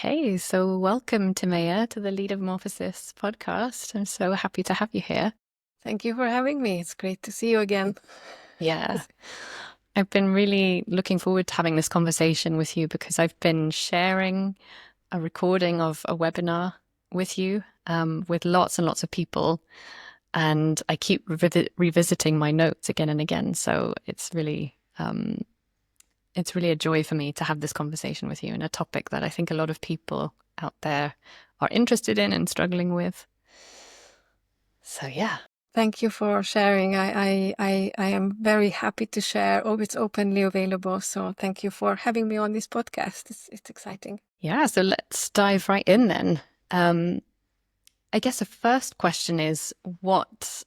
Hey, so welcome, Timea, to the Leadomorphosis podcast. I'm so happy to have you here. Thank you for having me. It's great to see you again. Yeah, I've been really looking forward to having this conversation with you because I've been sharing a recording of a webinar with you, with lots and lots of people, and I keep revisiting my notes again and again. So it's really a joy for me to have this conversation with you in a topic that I think a lot of people out there are interested in and struggling with. So yeah. Thank you for sharing. I am very happy to share. Oh, it's openly available. So thank you for having me on this podcast. It's exciting. Yeah, so let's dive right in then. I guess the first question is what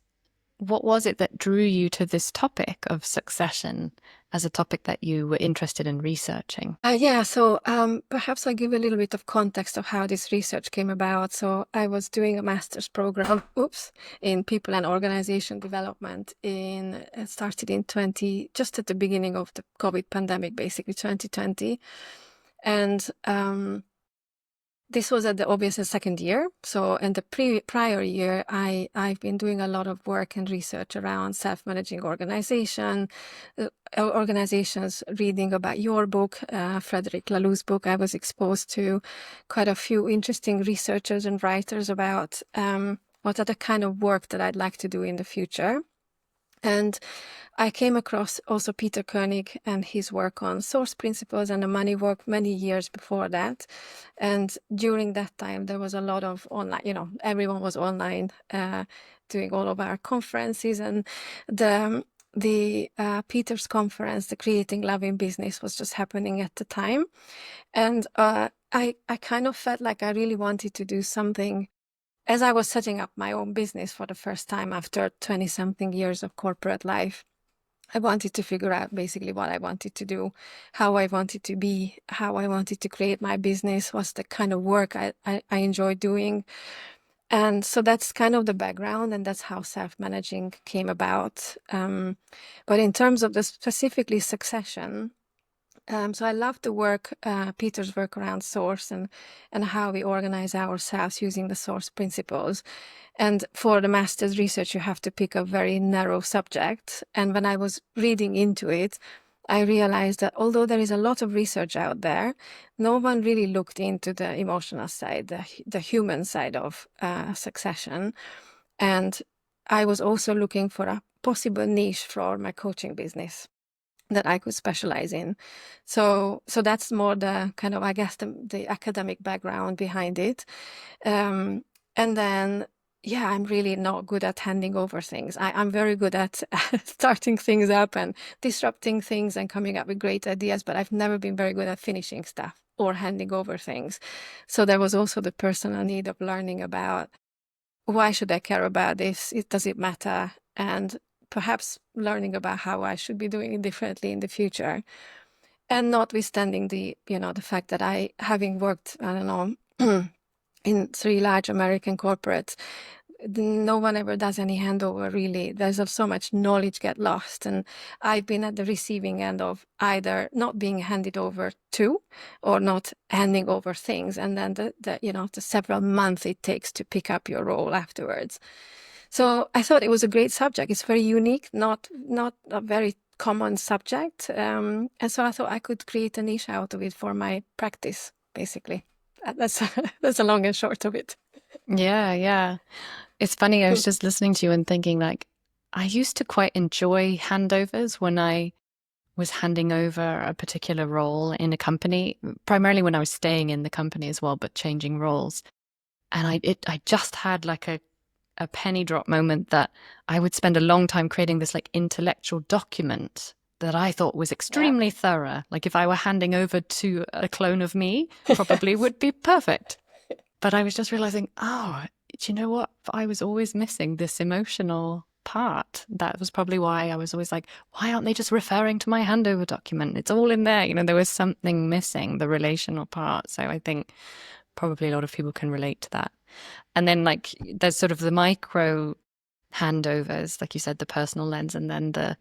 was it that drew you to this topic of succession as a topic that you were interested in researching? So perhaps I'll give a little bit of context of how this research came about. So I was doing a master's program, in people and organization development started in just at the beginning of the COVID pandemic, basically 2020. And this was at the second year. So in the prior year, I've been doing a lot of work and research around self-managing organizations, reading about your book, Frederic Laloux's book. I was exposed to quite a few interesting researchers and writers about what are the kind of work that I'd like to do in the future. And I came across also Peter Koenig and his work on source principles and the money work many years before that. And during that time, there was a lot of online, everyone was online doing all of our conferences. And the Peter's conference, the Creating Love in Business, was just happening at the time. And I kind of felt like I really wanted to do something. As I was setting up my own business for the first time after 20-something years of corporate life, I wanted to figure out basically what I wanted to do, how I wanted to be, how I wanted to create my business, what's the kind of work I enjoy doing. And so that's kind of the background, and that's how self-managing came about. But in terms of the specifically succession, so I love the work, Peter's work around source and how we organize ourselves using the source principles. And for the master's research, you have to pick a very narrow subject. And when I was reading into it, I realized that although there is a lot of research out there, no one really looked into the emotional side, the human side of succession. And I was also looking for a possible niche for my coaching business that I could specialize in. So that's more the kind of, I guess, the academic background behind it. And then, yeah, I'm really not good at handing over things. I'm very good at starting things up and disrupting things and coming up with great ideas, but I've never been very good at finishing stuff or handing over things. So there was also the personal need of learning about why should I care about this? Does it matter? And perhaps learning about how I should be doing it differently in the future. And notwithstanding the fact that having worked, I don't know, in 3 large American corporates, no one ever does any handover, really. There's so much knowledge get lost. And I've been at the receiving end of either not being handed over to or not handing over things. And then the several months it takes to pick up your role afterwards. So I thought it was a great subject. It's very unique, not a very common subject. And so I thought I could create a niche out of it for my practice, basically. That's that's a long and short of it. Yeah. It's funny, I was just listening to you and thinking like, I used to quite enjoy handovers when I was handing over a particular role in a company, primarily when I was staying in the company as well, but changing roles. And I just had like a penny drop moment that I would spend a long time creating this like intellectual document that I thought was extremely thorough. Like if I were handing over to a clone of me, probably would be perfect. But I was just realizing, oh, do you know what? I was always missing this emotional part. That was probably why I was always like, why aren't they just referring to my handover document? It's all in there. There was something missing, the relational part. So I think probably a lot of people can relate to that. And then like there's sort of the micro handovers, like you said, the personal lens, and then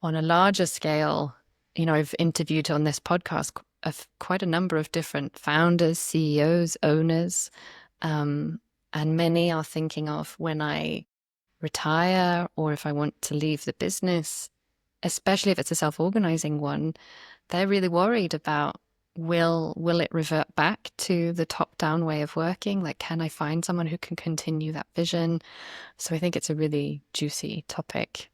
on a larger scale, I've interviewed on this podcast quite a number of different founders, CEOs, owners, and many are thinking of when I retire or if I want to leave the business, especially if it's a self-organizing one, they're really worried about will it revert back to the top-down way of working? Like, can I find someone who can continue that vision? So I think it's a really juicy topic.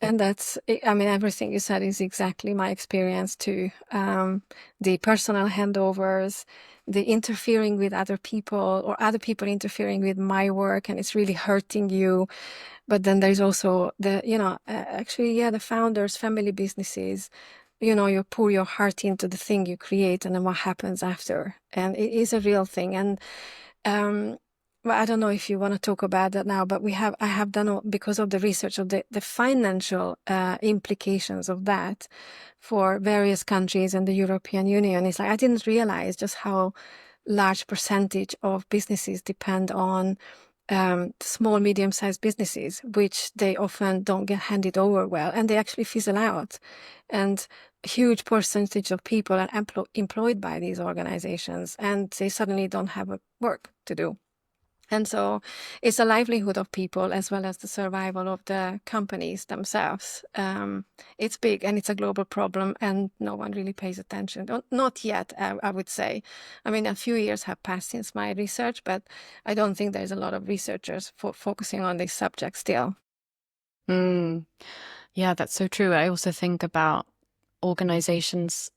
And that's, I mean, everything you said is exactly my experience too. The personal handovers, the interfering with other people or other people interfering with my work, and it's really hurting you. But then there's also the, actually, yeah, the founders, family businesses, you pour your heart into the thing you create and then what happens after. And it is a real thing. And, well, I don't know if you want to talk about that now, but I have done, because of the research of the financial implications of that for various countries and the European Union. It's like, I didn't realize just how large percentage of businesses depend on small, medium-sized businesses, which they often don't get handed over well, and they actually fizzle out. And a huge percentage of people are employed by these organizations, and they suddenly don't have work to do. And so it's a livelihood of people as well as the survival of the companies themselves. It's big and it's a global problem, and no one really pays attention. Not yet, I would say. I mean, a few years have passed since my research, but I don't think there's a lot of researchers focusing on this subject still. Mm. Yeah, that's so true. I also think about organizations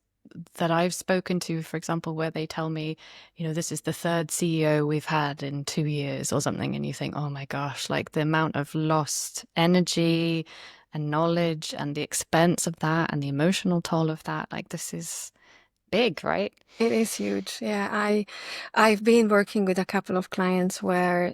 that I've spoken to, for example, where they tell me, this is the third CEO we've had in 2 years or something. And you think, oh my gosh, like the amount of lost energy and knowledge and the expense of that and the emotional toll of that, like this is big, right? It is huge. Yeah, I've been working with a couple of clients where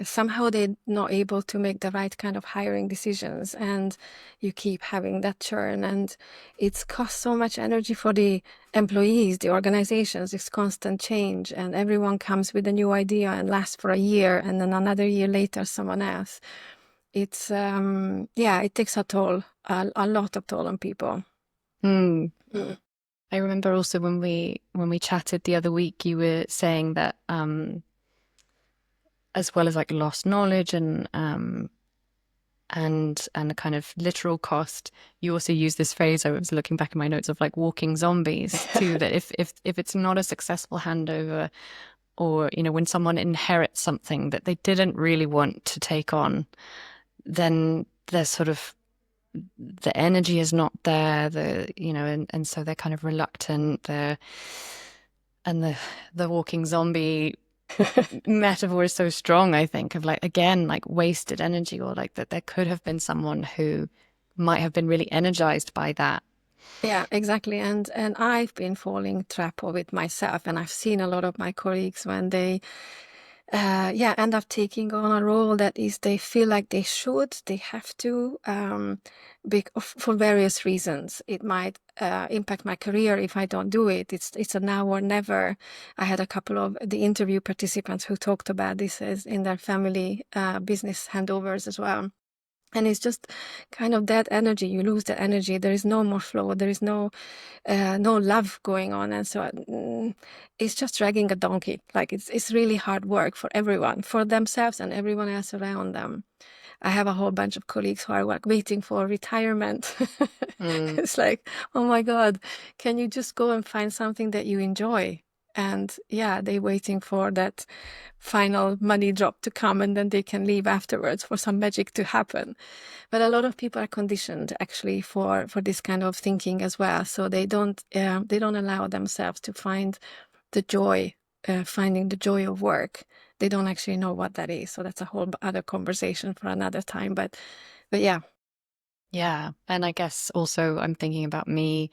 somehow they're not able to make the right kind of hiring decisions, and you keep having that churn, and it's cost so much energy for the employees, the organizations. It's constant change, and everyone comes with a new idea and lasts for a year, and then another year later, someone else. It's it takes a toll, a lot of toll on people. Mm. Mm. I remember also when we chatted the other week, you were saying that as well as like lost knowledge and a kind of literal cost, you also use this phrase, I was looking back in my notes, of like walking zombies too, that if it's not a successful handover, or when someone inherits something that they didn't really want to take on, then there's sort of the energy is not there, and so they're kind of reluctant, and the walking zombie metaphor is so strong, I think, of like, again, like wasted energy, or like that there could have been someone who might have been really energized by that. Yeah, exactly. And I've been falling trap of it myself, and I've seen a lot of my colleagues when they end up taking on a role that is they feel like they have to, for various reasons. It might impact my career if I don't do it. It's a now or never. I had a couple of the interview participants who talked about this as in their family business handovers as well. And it's just kind of that energy. You lose that energy. There is no more flow. There is no love going on, and so it's just dragging a donkey. Like it's really hard work for everyone, for themselves and everyone else around them. I have a whole bunch of colleagues who are like waiting for retirement. Mm. It's like, oh my God, can you just go and find something that you enjoy? And yeah, they're waiting for that final money drop to come, and then they can leave afterwards for some magic to happen. But a lot of people are conditioned actually for this kind of thinking as well. So they don't allow themselves to find the joy, finding the joy of work. They don't actually know what that is. So that's a whole other conversation for another time. But yeah. Yeah. And I guess also I'm thinking about me.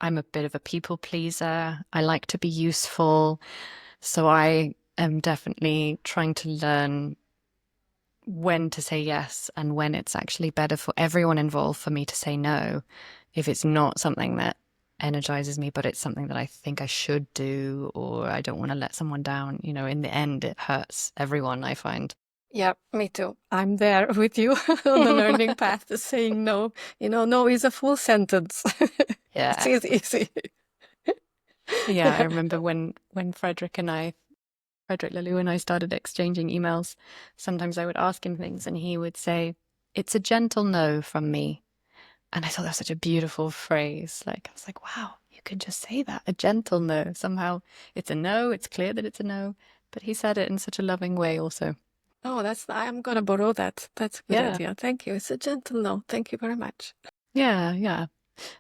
I'm a bit of a people pleaser. I like to be useful. So I am definitely trying to learn when to say yes and when it's actually better for everyone involved for me to say no if it's not something that energizes me, but it's something that I think I should do, or I don't want to let someone down. In the end, it hurts everyone, I find. Yeah, me too. I'm there with you on the learning path to saying no. No is a full sentence. Yeah. It's easy. Yeah, I remember when Frederick Laloux and I started exchanging emails, sometimes I would ask him things and he would say, "It's a gentle no from me." And I thought that was such a beautiful phrase. Like, I was like, wow, you could just say that, a gentle no. Somehow it's a no, it's clear that it's a no, but he said it in such a loving way also. Oh, I'm gonna borrow that. That's a good Yeah, idea. Thank you. It's a gentle no. Thank you very much. yeah, yeah.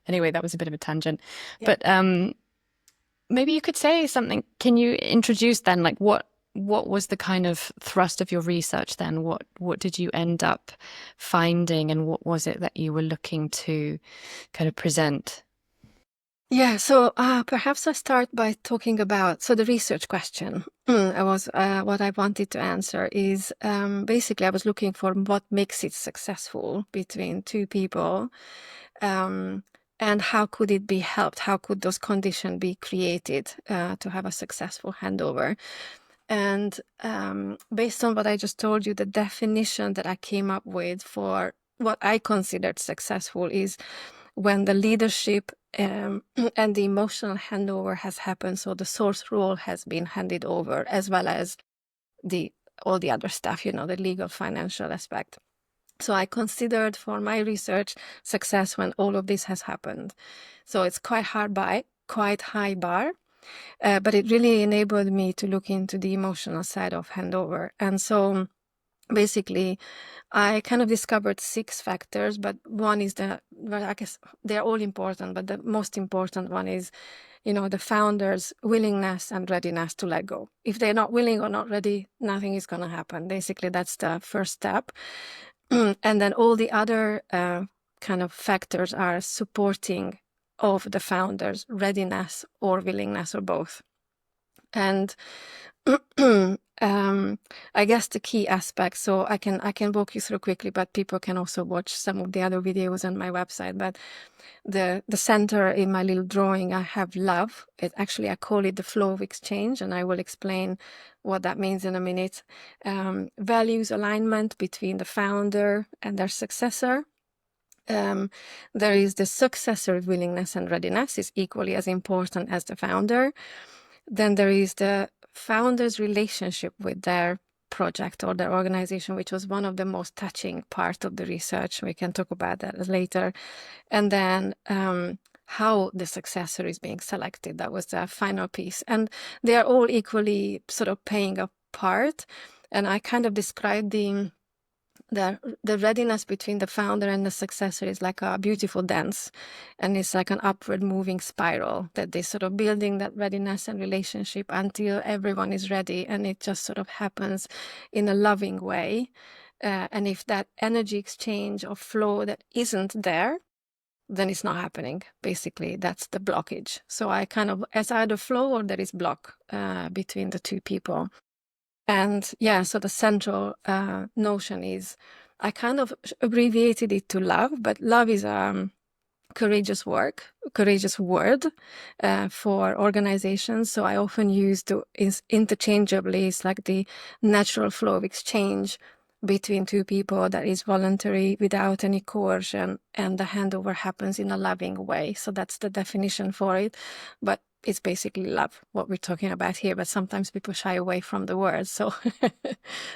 Anyway, that was a bit of a tangent. Yeah. But maybe you could say something. Can you introduce then, like what was the kind of thrust of your research then? What did you end up finding, and what was it that you were looking to kind of present? Yeah, so perhaps I start by talking about the research question. I was what I wanted to answer is basically I was looking for what makes it successful between two people, and how could it be helped? How could those conditions be created to have a successful handover? And based on what I just told you, the definition that I came up with for what I considered successful is when the leadership and the emotional handover has happened, so the source role has been handed over, as well as all the other stuff, the legal, financial aspect. So I considered for my research success when all of this has happened. So it's quite high bar, but it really enabled me to look into the emotional side of handover. And so basically, I kind of discovered 6 factors, but one is well, I guess they're all important, but the most important one is, the founder's willingness and readiness to let go. If they're not willing or not ready, nothing is going to happen. Basically, that's the first step. And then all the other kind of factors are supporting of the founder's readiness or willingness or both. And I guess the key aspect, so I can walk you through quickly, but people can also watch some of the other videos on my website. But the center in my little drawing, I have love. I call it the flow of exchange, and I will explain what that means in a minute. Values alignment between the founder and their successor. There is the successor willingness and readiness is equally as important as the founder. Then there is the founder's relationship with their project or their organization, which was one of the most touching part of the research. We can talk about that later. And then how the successor is being selected. That was the final piece. And they are all equally sort of playing a part. And I kind of described the readiness between the founder and the successor is like a beautiful dance, and it's like an upward moving spiral that they sort of building that readiness and relationship until everyone is ready, and it just sort of happens in a loving way. And if that energy exchange or flow that isn't there, then it's not happening. Basically, that's the blockage. So I kind of, as either flow or there is block between the two people. And yeah, so the central notion is, I kind of abbreviated it to love, but love is courageous word for organizations. So I often use interchangeably. It's like the natural flow of exchange between two people that is voluntary without any coercion, and the handover happens in a loving way. So that's the definition for it. But it's basically love, what we're talking about here, but sometimes people shy away from the word. So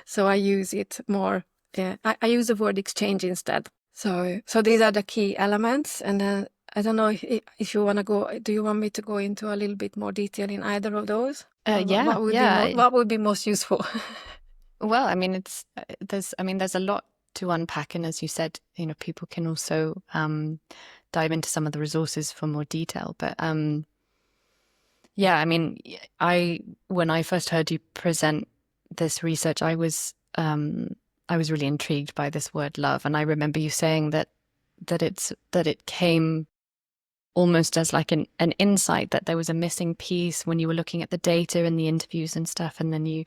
so I use it more. I use the word exchange instead. So these are the key elements. And then I don't know if you want to go, do you want me to go into a little bit more detail in either of those? Or Yeah, what would be most useful? well, I mean, there's a lot to unpack, and as you said, people can also dive into some of the resources for more detail. But yeah, I mean, when I first heard you present this research, I was really intrigued by this word love, and I remember you saying that it came almost as like an insight, that there was a missing piece when you were looking at the data and the interviews and stuff, and then you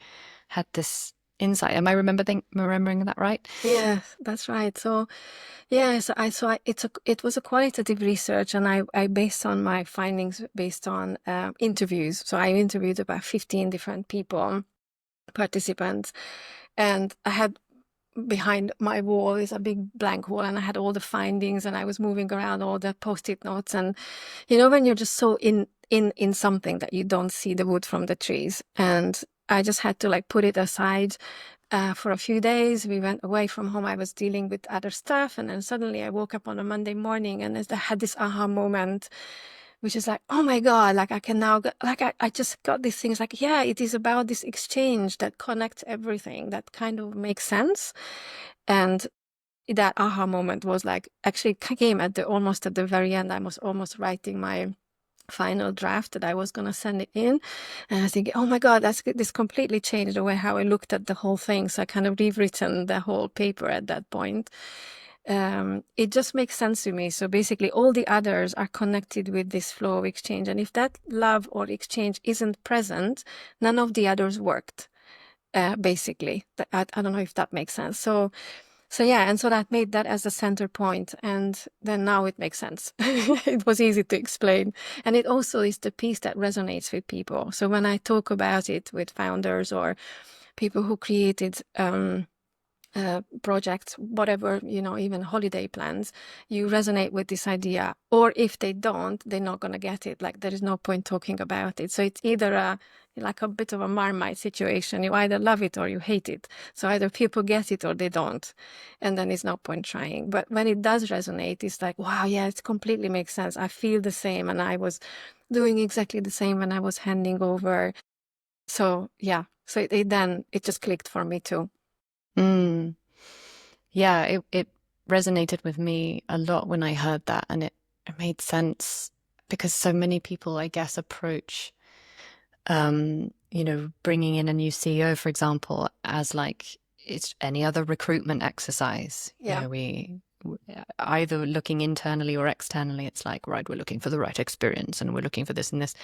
had this insight. Am I remembering that right? Yeah, that's right. So yeah, it was a qualitative research, and I based on my findings based on interviews. So I interviewed about 15 different people, participants, and I had behind my wall is a big blank wall, and I had all the findings, and I was moving around all the post-it notes. And when you're just so in something that you don't see the wood from the trees. And I just had to like put it aside for a few days. We went away from home. I was dealing with other stuff. And then suddenly I woke up on a Monday morning and I had this aha moment, which is like, oh my God, like I can now, I just got these things like, yeah, it is about this exchange that connects everything, that kind of makes sense. And that aha moment was like, actually came almost at the very end. I was almost writing my final draft that I was going to send it in. And I was thinking, oh my God, this completely changed the way how I looked at the whole thing. So I kind of rewritten the whole paper at that point. It just makes sense to me. So basically all the others are connected with this flow of exchange. And if that love or exchange isn't present, none of the others worked, basically. I don't know if that makes sense. So yeah, and so that made that as a center point, and then now it makes sense. It was easy to explain. And it also is the piece that resonates with people. So when I talk about it with founders or people who created projects, whatever, even holiday plans, you resonate with this idea. Or if they don't, they're not going to get it. Like there is no point talking about it. So it's either like a bit of a Marmite situation. You either love it or you hate it. So either people get it or they don't. And then it's no point trying. But when it does resonate, it's like, wow, yeah, it completely makes sense. I feel the same. And I was doing exactly the same when I was handing over. So yeah, so then it just clicked for me too. Mm. Yeah, it resonated with me a lot when I heard that, and it made sense because so many people, I guess, approach, bringing in a new CEO, for example, as like it's any other recruitment exercise. Yeah. We either looking internally or externally, it's like, right, we're looking for the right experience and we're looking for this and this.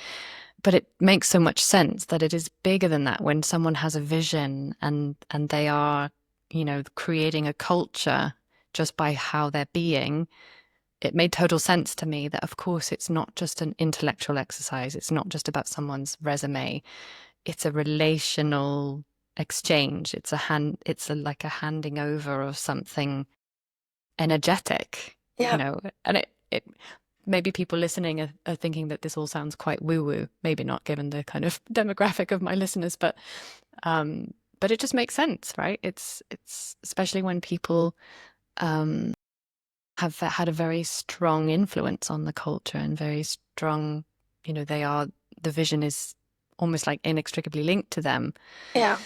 But it makes so much sense that it is bigger than that when someone has a vision and they are, creating a culture just by how they're being. It made total sense to me that, of course, it's not just an intellectual exercise. It's not just about someone's resume. It's a relational exchange. It's like a handing over of something energetic, Yeah. and it maybe people listening are thinking that this all sounds quite woo-woo, maybe not given the kind of demographic of my listeners, but it just makes sense, right? It's especially when people have had a very strong influence on the culture and very strong, the vision is almost like inextricably linked to them. Yeah.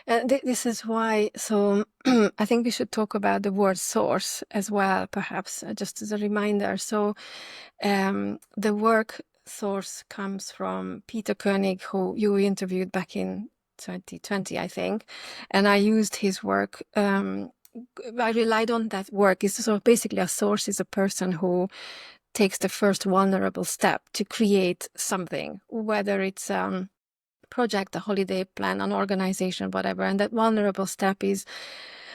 This is why, so I think we should talk about the word source as well, perhaps, just as a reminder. So the work source comes from Peter Koenig, who you interviewed back in 2020, I think. And I used his work. I relied on that work. So basically a source is a person who takes the first vulnerable step to create something, whether it's project, a holiday plan, an organization, whatever. And that vulnerable step is,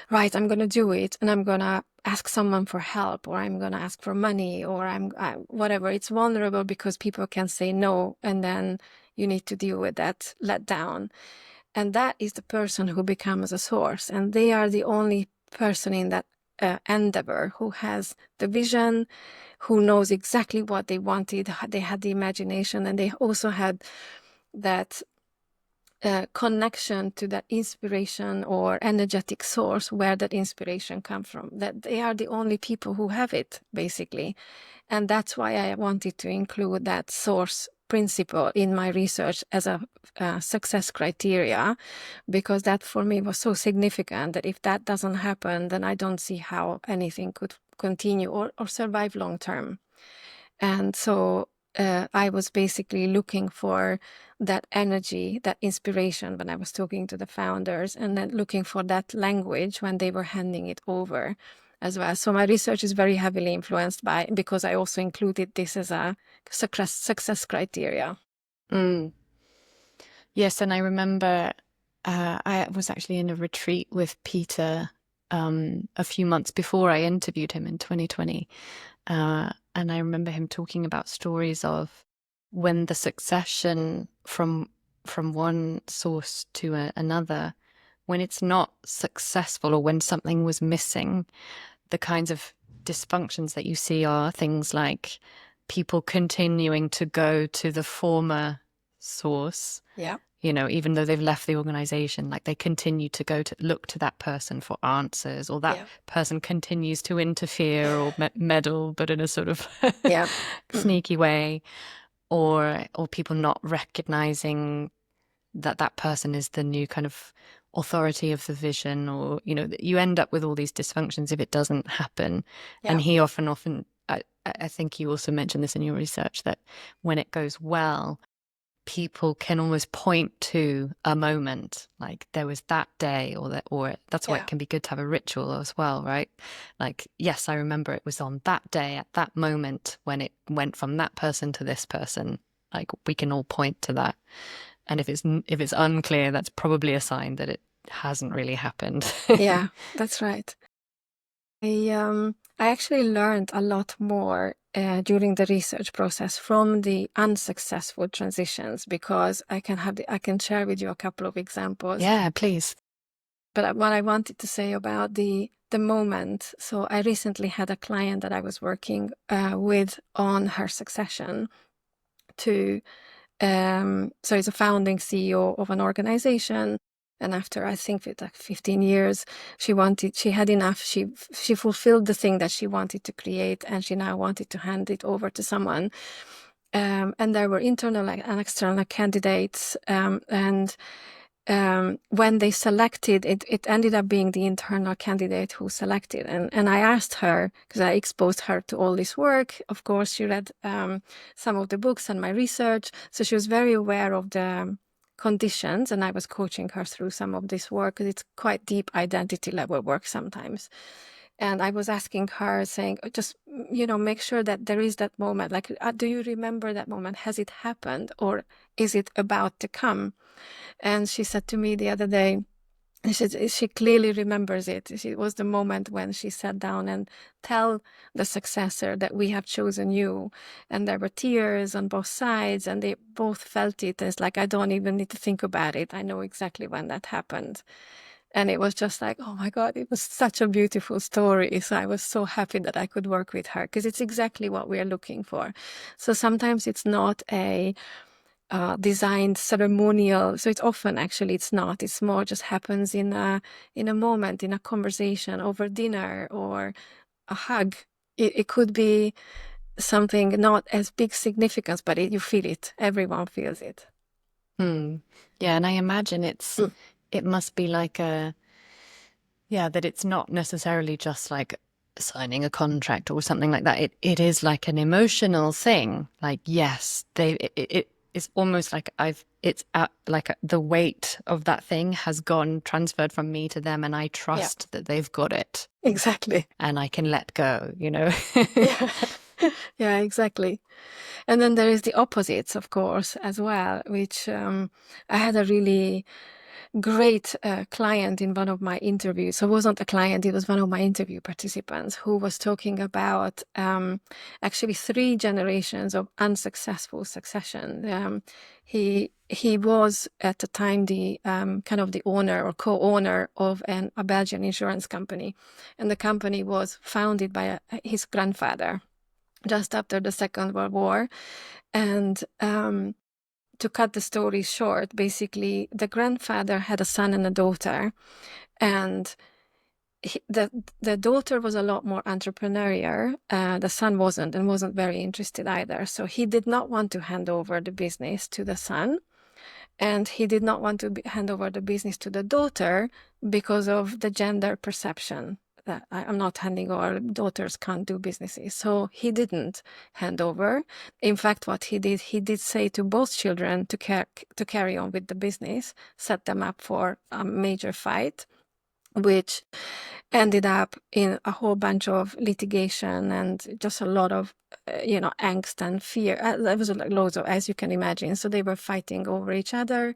right, I'm going to do it and I'm going to ask someone for help, or I'm going to ask for money, or whatever. It's vulnerable because people can say no, and then you need to deal with that let down. And that is the person who becomes a source. And they are the only person in that endeavor who has the vision, who knows exactly what they wanted. They had the imagination, and they also had that connection to that inspiration or energetic source where that inspiration comes from. That they are the only people who have it, basically. And that's why I wanted to include that source principle in my research as a success criteria, because that for me was so significant that if that doesn't happen, then I don't see how anything could continue or survive long term. And so I was basically looking for that energy, that inspiration when I was talking to the founders, and then looking for that language when they were handing it over as well. So my research is very heavily influenced because I also included this as a success criteria. Mm. Yes, and I remember I was actually in a retreat with Peter a few months before I interviewed him in 2020. And I remember him talking about stories of when the succession from one source to another, when it's not successful or when something was missing, the kinds of dysfunctions that you see are things like people continuing to go to the former source. Yeah. Even though they've left the organization, like they continue to go to look to that person for answers, or that person continues to interfere or meddle, but in a sort of sneaky way, or people not recognizing that person is the new kind of authority of the vision, or you end up with all these dysfunctions if it doesn't happen. And he often I think you also mentioned this in your research, that when it goes well, people can almost point to a moment, like there was that day, or that's why it can be good to have a ritual as well, right? Like, yes, I remember it was on that day at that moment when it went from that person to this person. Like, we can all point to that. And if it's unclear, that's probably a sign that it hasn't really happened. Yeah, that's right. I actually learned a lot more during the research process from the unsuccessful transitions, because I can share with you a couple of examples. Yeah, please. But what I wanted to say about the moment, so I recently had a client that I was working with on her succession to, so he's a founding CEO of an organization. And after, I think, with like 15 years, she had enough. She fulfilled the thing that she wanted to create, and she now wanted to hand it over to someone. And there were internal and external candidates. And when they selected, it ended up being the internal candidate who selected. And I asked her, because I exposed her to all this work. Of course, she read some of the books and my research. So she was very aware of the conditions, and I was coaching her through some of this work, because it's quite deep identity level work sometimes. And I was asking her, saying, just, make sure that there is that moment. Like, do you remember that moment? Has it happened, or is it about to come? And she said to me the other day, she clearly remembers it. It was the moment when she sat down and tell the successor that we have chosen you. And there were tears on both sides, and they both felt it. It's like, I don't even need to think about it. I know exactly when that happened. And it was just like, oh my God, it was such a beautiful story. So I was so happy that I could work with her, because it's exactly what we're looking for. So sometimes it's not a designed ceremonial. So it's often, actually, it's not. It's more just happens in a moment, in a conversation, over dinner, or a hug. It could be something not as big significance, but you feel it. Everyone feels it. Yeah, and I imagine it must be like that it's not necessarily just like signing a contract or something like that. It is like an emotional thing. Like, yes, it's almost like the weight of that thing has gone transferred from me to them, and I trust that they've got it. Exactly. And I can let go, Yeah, exactly. And then there is the opposites, of course, as well, which I had a really great client in one of my interviews. So it wasn't a client, it was one of my interview participants, who was talking about actually 3 generations of unsuccessful succession. He was at the time the kind of the owner or co-owner of a Belgian insurance company. And the company was founded by his grandfather just after the Second World War. And to cut the story short, basically, the grandfather had a son and a daughter, and the daughter was a lot more entrepreneurial. The son wasn't, and wasn't very interested either. So he did not want to hand over the business to the son, and he did not want to hand over the business to the daughter because of the gender perception. That I'm not handing over, daughters can't do businesses. So he didn't hand over. In fact, what he did say to both children to carry on with the business, set them up for a major fight, which ended up in a whole bunch of litigation and just a lot of, angst and fear. There was loads of, as you can imagine. So they were fighting over each other.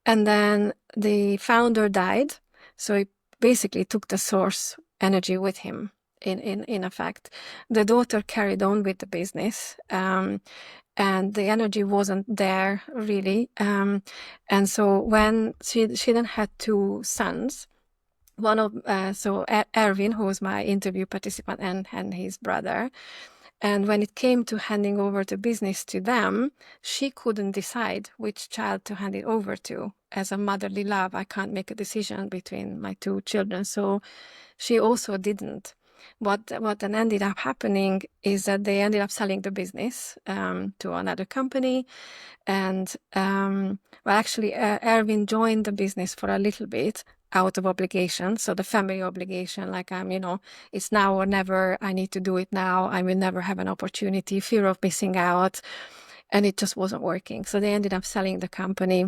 And then the founder died. So he basically took the source energy with him. In effect, the daughter carried on with the business, and the energy wasn't there really. And so when she then had 2 sons, one of Erwin, who was my interview participant, and his brother. And when it came to handing over the business to them, she couldn't decide which child to hand it over to. As a motherly love, I can't make a decision between my two children. So she also didn't. What then ended up happening is that they ended up selling the business to another company. And actually, Erwin joined the business for a little bit out of obligation. So the family obligation, like it's now or never. I need to do it now. I will never have an opportunity, fear of missing out. And it just wasn't working. So they ended up selling the company.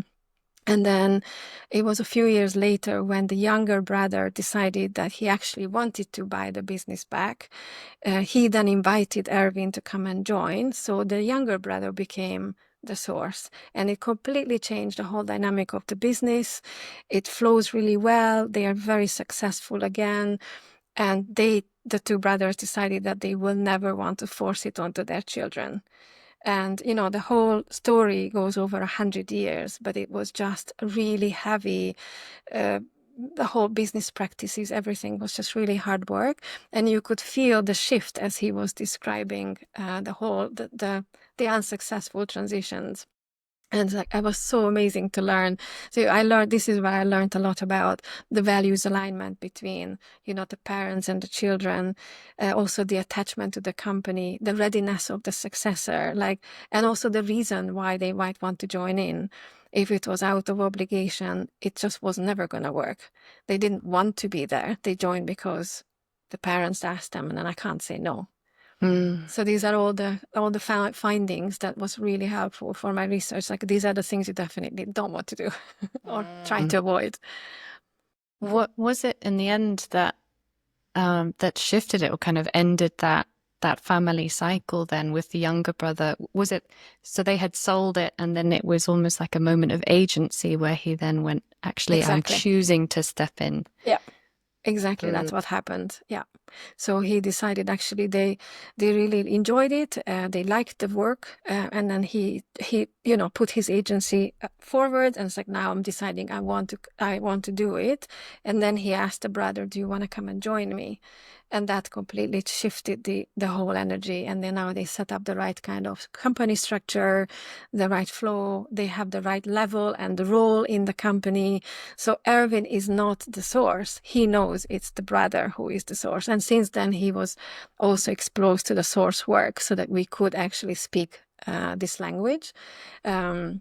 And then it was a few years later when the younger brother decided that he actually wanted to buy the business back. He then invited Erwin to come and join. So the younger brother became the source, and it completely changed the whole dynamic of the business. It flows really well. They are very successful again. And the two brothers decided that they will never want to force it onto their children. And, the whole story goes over 100 years, but it was just really heavy. The whole business practices, everything was just really hard work. And you could feel the shift as he was describing the unsuccessful transitions. And it was so amazing to learn. So this is where I learned a lot about the values alignment between, the parents and the children, also the attachment to the company, the readiness of the successor, and also the reason why they might want to join in. If it was out of obligation, it just was never going to work. They didn't want to be there. They joined because the parents asked them, and then I can't say no. So these are all the findings that was really helpful for my research. These are the things you definitely don't want to do or try to avoid. What was it in the end that shifted it or kind of ended that family cycle then with the younger brother? Was it so they had sold it and then it was almost like a moment of agency where he then went, actually, exactly. I'm choosing to step in. Yeah. Exactly, that's what happened. Yeah. So he decided actually they really enjoyed it. They liked the work, and then he put his agency forward, and it's like, now I'm deciding I want to do it. And then he asked the brother, "Do you want to come and join me?" And that completely shifted the whole energy. And then now they set up the right kind of company structure, the right flow. They have the right level and the role in the company. So Erwin is not the source. He knows it's the brother who is the source. And since then, he was also exposed to the source work so that we could actually speak this language. And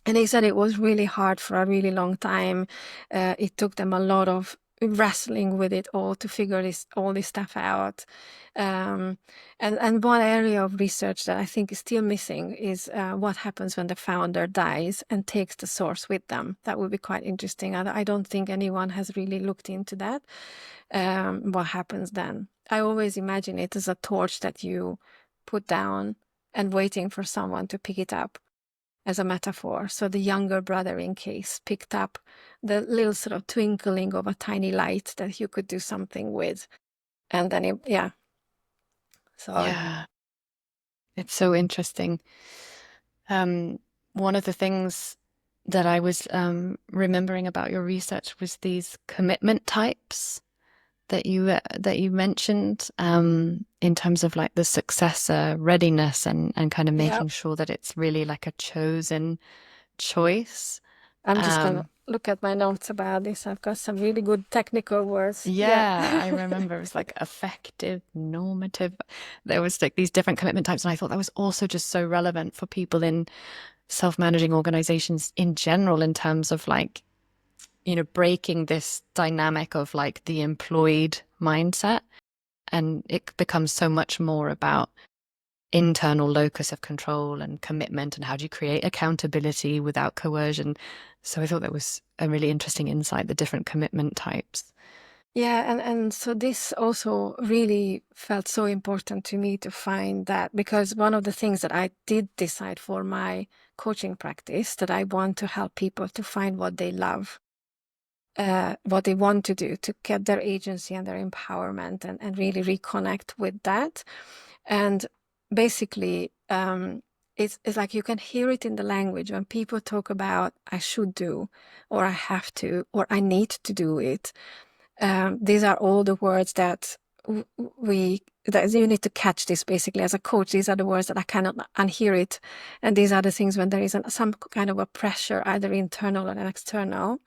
he said it was really hard for a really long time. It took them a lot of wrestling with it all to figure all this stuff out. And one area of research that I think is still missing is what happens when the founder dies and takes the source with them. That would be quite interesting. I don't think anyone has really looked into that. What happens then? I always imagine it as a torch that you put down and waiting for someone to pick it up, as a metaphor. So the younger brother, in case, picked up the little sort of twinkling of a tiny light that you could do something with. And then Yeah. It's so interesting. One of the things that I was remembering about your research was these commitment types that you mentioned in terms of like the successor readiness and kind of making sure that it's really like a chosen choice. I'm just going to look at my notes about this. I've got some really good technical words. Yeah, I remember it was like effective, normative. There was like these different commitment types. And I thought that was also just so relevant for people in self-managing organizations in general, in terms of like, breaking this dynamic of like the employed mindset. And it becomes so much more about internal locus of control and commitment, and how do you create accountability without coercion. So I thought that was a really interesting insight, the different commitment types. Yeah, and so this also really felt so important to me to find that, because one of the things that I did decide for my coaching practice, that I want to help people to find what they love, what they want to do, to get their agency and their empowerment, and really reconnect with that. And basically, it's like you can hear it in the language when people talk about I should do, or I have to, or I need to do it. These are all the words that you need to catch this basically as a coach. These are the words that I cannot unhear it. And these are the things when there is some kind of a pressure, either internal or external.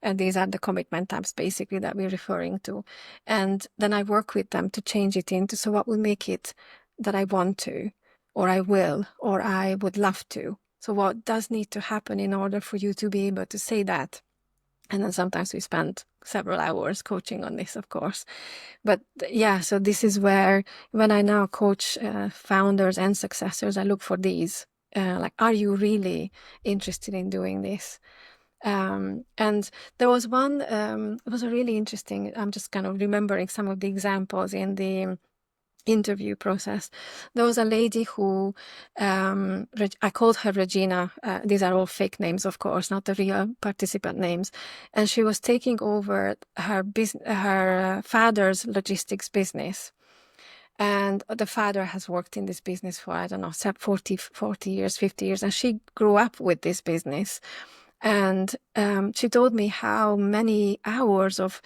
And these are the commitment types basically that we're referring to. And then I work with them to change it into, so what will make it that I want to, or I will, or I would love to. So what does need to happen in order for you to be able to say that? And then sometimes we spend several hours coaching on this, of course. But yeah, so this is where, when I now coach founders and successors, I look for these. Like, are you really interested in doing this? And there was one, it was a really interesting, I'm just kind of remembering some of the examples in the interview process. There was a lady who, I called her Regina. These are all fake names, of course, not the real participant names. And she was taking over her father's logistics business. And the father has worked in this business for, I don't know, 40 years, 50 years. And she grew up with this business. And she told me how many hours of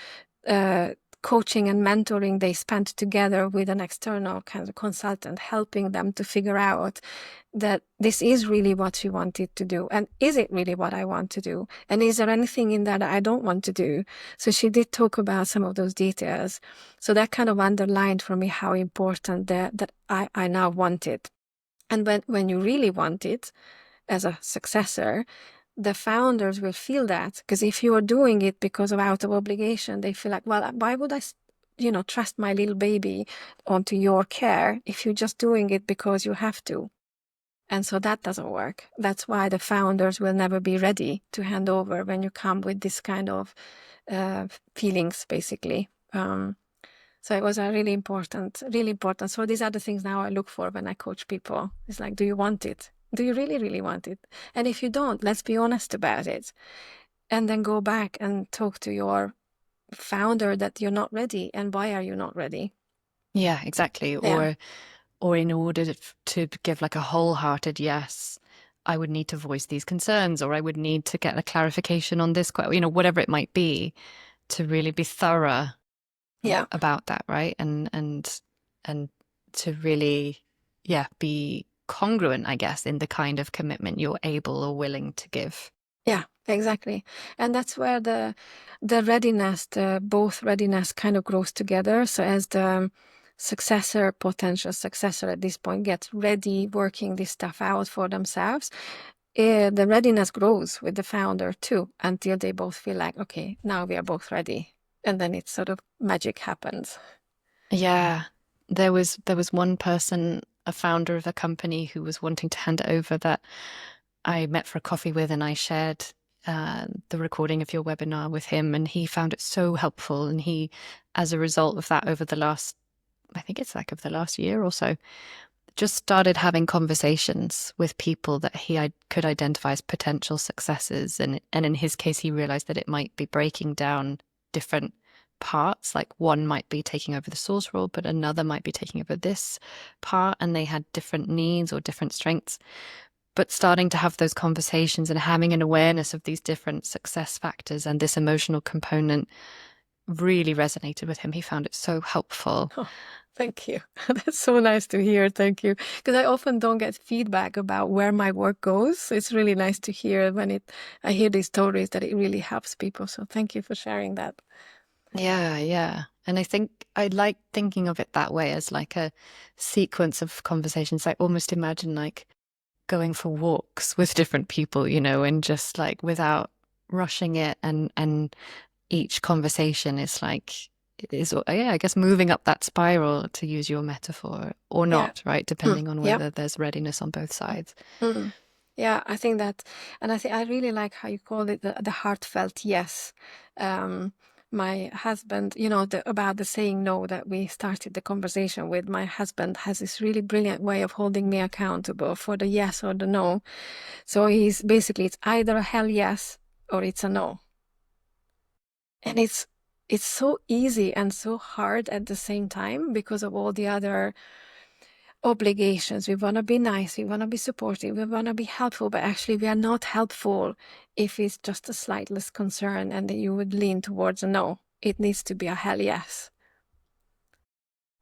coaching and mentoring they spent together with an external kind of consultant, helping them to figure out that this is really what she wanted to do. And is it really what I want to do? And is there anything in that I don't want to do? So she did talk about some of those details. So that kind of underlined for me how important that I now want it. And when you really want it as a successor, the founders will feel that, because if you are doing it because of out of obligation, they feel like, well, why would I, trust my little baby onto your care if you're just doing it because you have to? And so that doesn't work. That's why the founders will never be ready to hand over when you come with this kind of feelings, basically. So it was a really important, really important. So these are the things now I look for when I coach people. It's like, do you want it? Do you really, really want it? And if you don't, let's be honest about it. And then go back and talk to your founder that you're not ready. And why are you not ready? Yeah, exactly. Yeah. Or in order to give like a wholehearted yes, I would need to voice these concerns, or I would need to get a clarification on this, whatever it might be, to really be thorough Yeah. about that, right? And to really, yeah, be congruent, I guess, in the kind of commitment you're able or willing to give. Yeah, exactly. And that's where the readiness, the both readiness kind of grows together. So as the potential successor at this point gets ready, working this stuff out for themselves, the readiness grows with the founder too, until they both feel like, okay, now we are both ready. And then it's sort of magic happens. Yeah. There was one person, a founder of a company, who was wanting to hand it over, that I met for a coffee with, and I shared the recording of your webinar with him, and he found it so helpful. And he, as a result of that, over the last, I think it's like of the last year or so, just started having conversations with people that he could identify as potential successes. And in his case, he realized that it might be breaking down different parts. Like one might be taking over the source role, but another might be taking over this part, and they had different needs or different strengths. But starting to have those conversations and having an awareness of these different success factors and this emotional component really resonated with him. He found it so helpful. Oh, thank you. That's so nice to hear. Thank you. Because I often don't get feedback about where my work goes. It's really nice to hear when I hear these stories that it really helps people. So thank you for sharing that. Yeah, yeah. And I think I like thinking of it that way, as like a sequence of conversations. I almost imagine like going for walks with different people, and just like without rushing it, and each conversation yeah, I guess moving up that spiral, to use your metaphor, or Yeah. not, right? Depending on Yeah. whether there's readiness on both sides. Mm. Yeah, I think that, and I really like how you called it the heartfelt yes. My husband, about the saying no that we started the conversation with, my husband has this really brilliant way of holding me accountable for the yes or the no. So it's either a hell yes or it's a no. And it's so easy and so hard at the same time because of all the other obligations. We want to be nice, we want to be supportive, we want to be helpful, but actually we are not helpful if it's just a slightless concern and that you would lean towards a no. It needs to be a hell yes.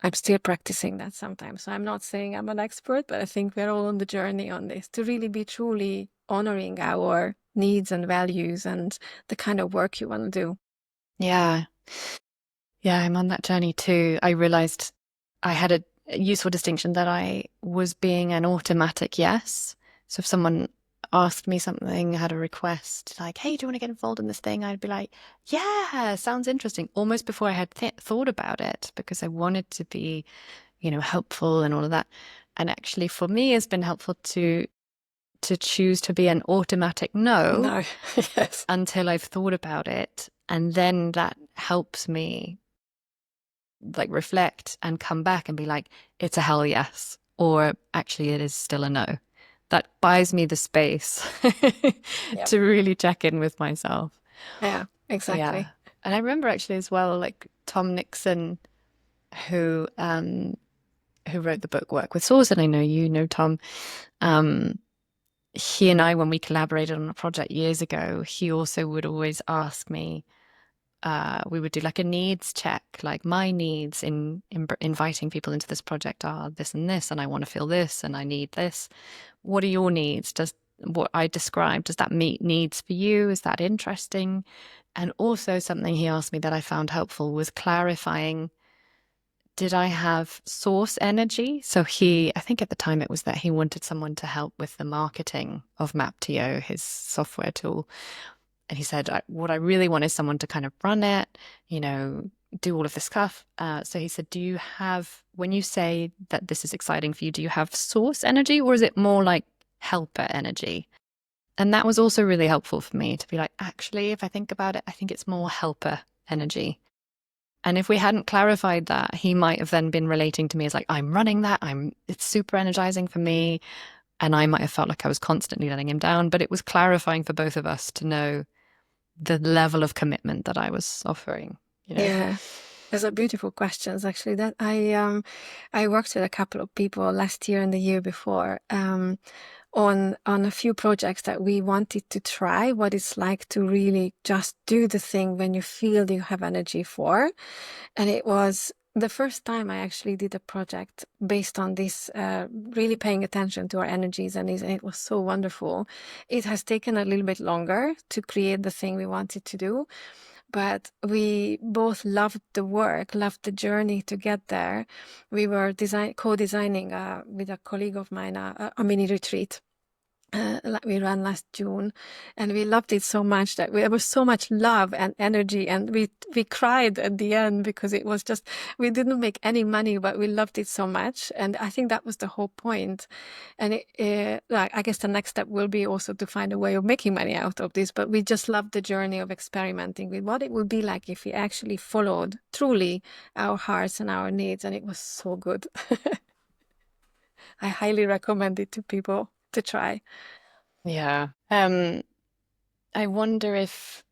I'm still practicing that sometimes. So I'm not saying I'm an expert, but I think we're all on the journey on this to really be truly honoring our needs and values and the kind of work you want to do. Yeah. Yeah, I'm on that journey too. I realized I had a useful distinction that I was being an automatic yes. So if someone asked me something, had a request, like, hey, do you want to get involved in this thing? I'd be like, yeah, sounds interesting, almost before I had thought about it, because I wanted to be, helpful and all of that. And actually, for me, it's been helpful to choose to be an automatic no No, yes. until I've thought about it. And then that helps me like reflect and come back and be like, it's a hell yes, or actually it is still a no. That buys me the space Yep. to really check in with myself. Yeah, Yeah. exactly. And I remember actually as well, like Tom Nixon, who wrote the book Work with Source, and I know you know Tom. Um, he and I, when we collaborated on a project years ago, he also would always ask me, we would do like a needs check, like my needs in inviting people into this project are this and this, and I want to feel this, and I need this. What are your needs? Does what I described, does that meet needs for you? Is that interesting? And also something he asked me that I found helpful was clarifying, did I have source energy? So I think at the time it was that he wanted someone to help with the marketing of Maptio, his software tool. And he said, what I really want is someone to kind of run it, do all of this stuff. So he said, when you say that this is exciting for you, do you have source energy, or is it more like helper energy? And that was also really helpful for me to be like, actually, if I think about it, I think it's more helper energy. And if we hadn't clarified that, he might have then been relating to me as like, I'm running that. It's super energizing for me. And I might have felt like I was constantly letting him down, but it was clarifying for both of us to know the level of commitment that I was offering. Yeah. Those are beautiful questions, actually. That I worked with a couple of people last year and the year before on a few projects that we wanted to try what it's like to really just do the thing when you feel you have energy for. And it was the first time I actually did a project based on this, really paying attention to our energies, and it was so wonderful. It has taken a little bit longer to create the thing we wanted to do, but we both loved the work, loved the journey to get there. We were co-designing with a colleague of mine a mini retreat. Like we ran last June, and we loved it so much that there was so much love and energy, and we cried at the end because it was just, we didn't make any money, but we loved it so much, and I think that was the whole point. And like I guess the next step will be also to find a way of making money out of this. But we just loved the journey of experimenting with what it would be like if we actually followed truly our hearts and our needs, and it was so good. I highly recommend it to people to try. Yeah. I wonder if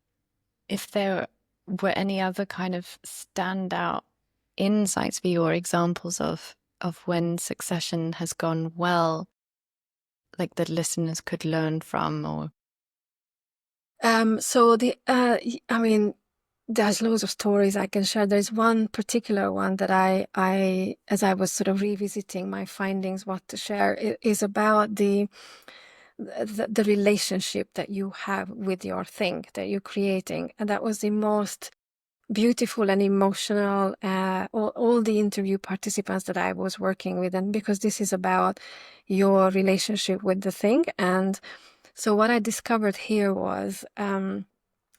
there were any other kind of standout insights for you or examples of when succession has gone well, like that listeners could learn from, or So I mean, there's loads of stories I can share. There's one particular one that as I was sort of revisiting my findings, what to share, it is about the relationship that you have with your thing that you're creating. And that was the most beautiful and emotional, all the interview participants that I was working with. And because this is about your relationship with the thing. And so what I discovered here was,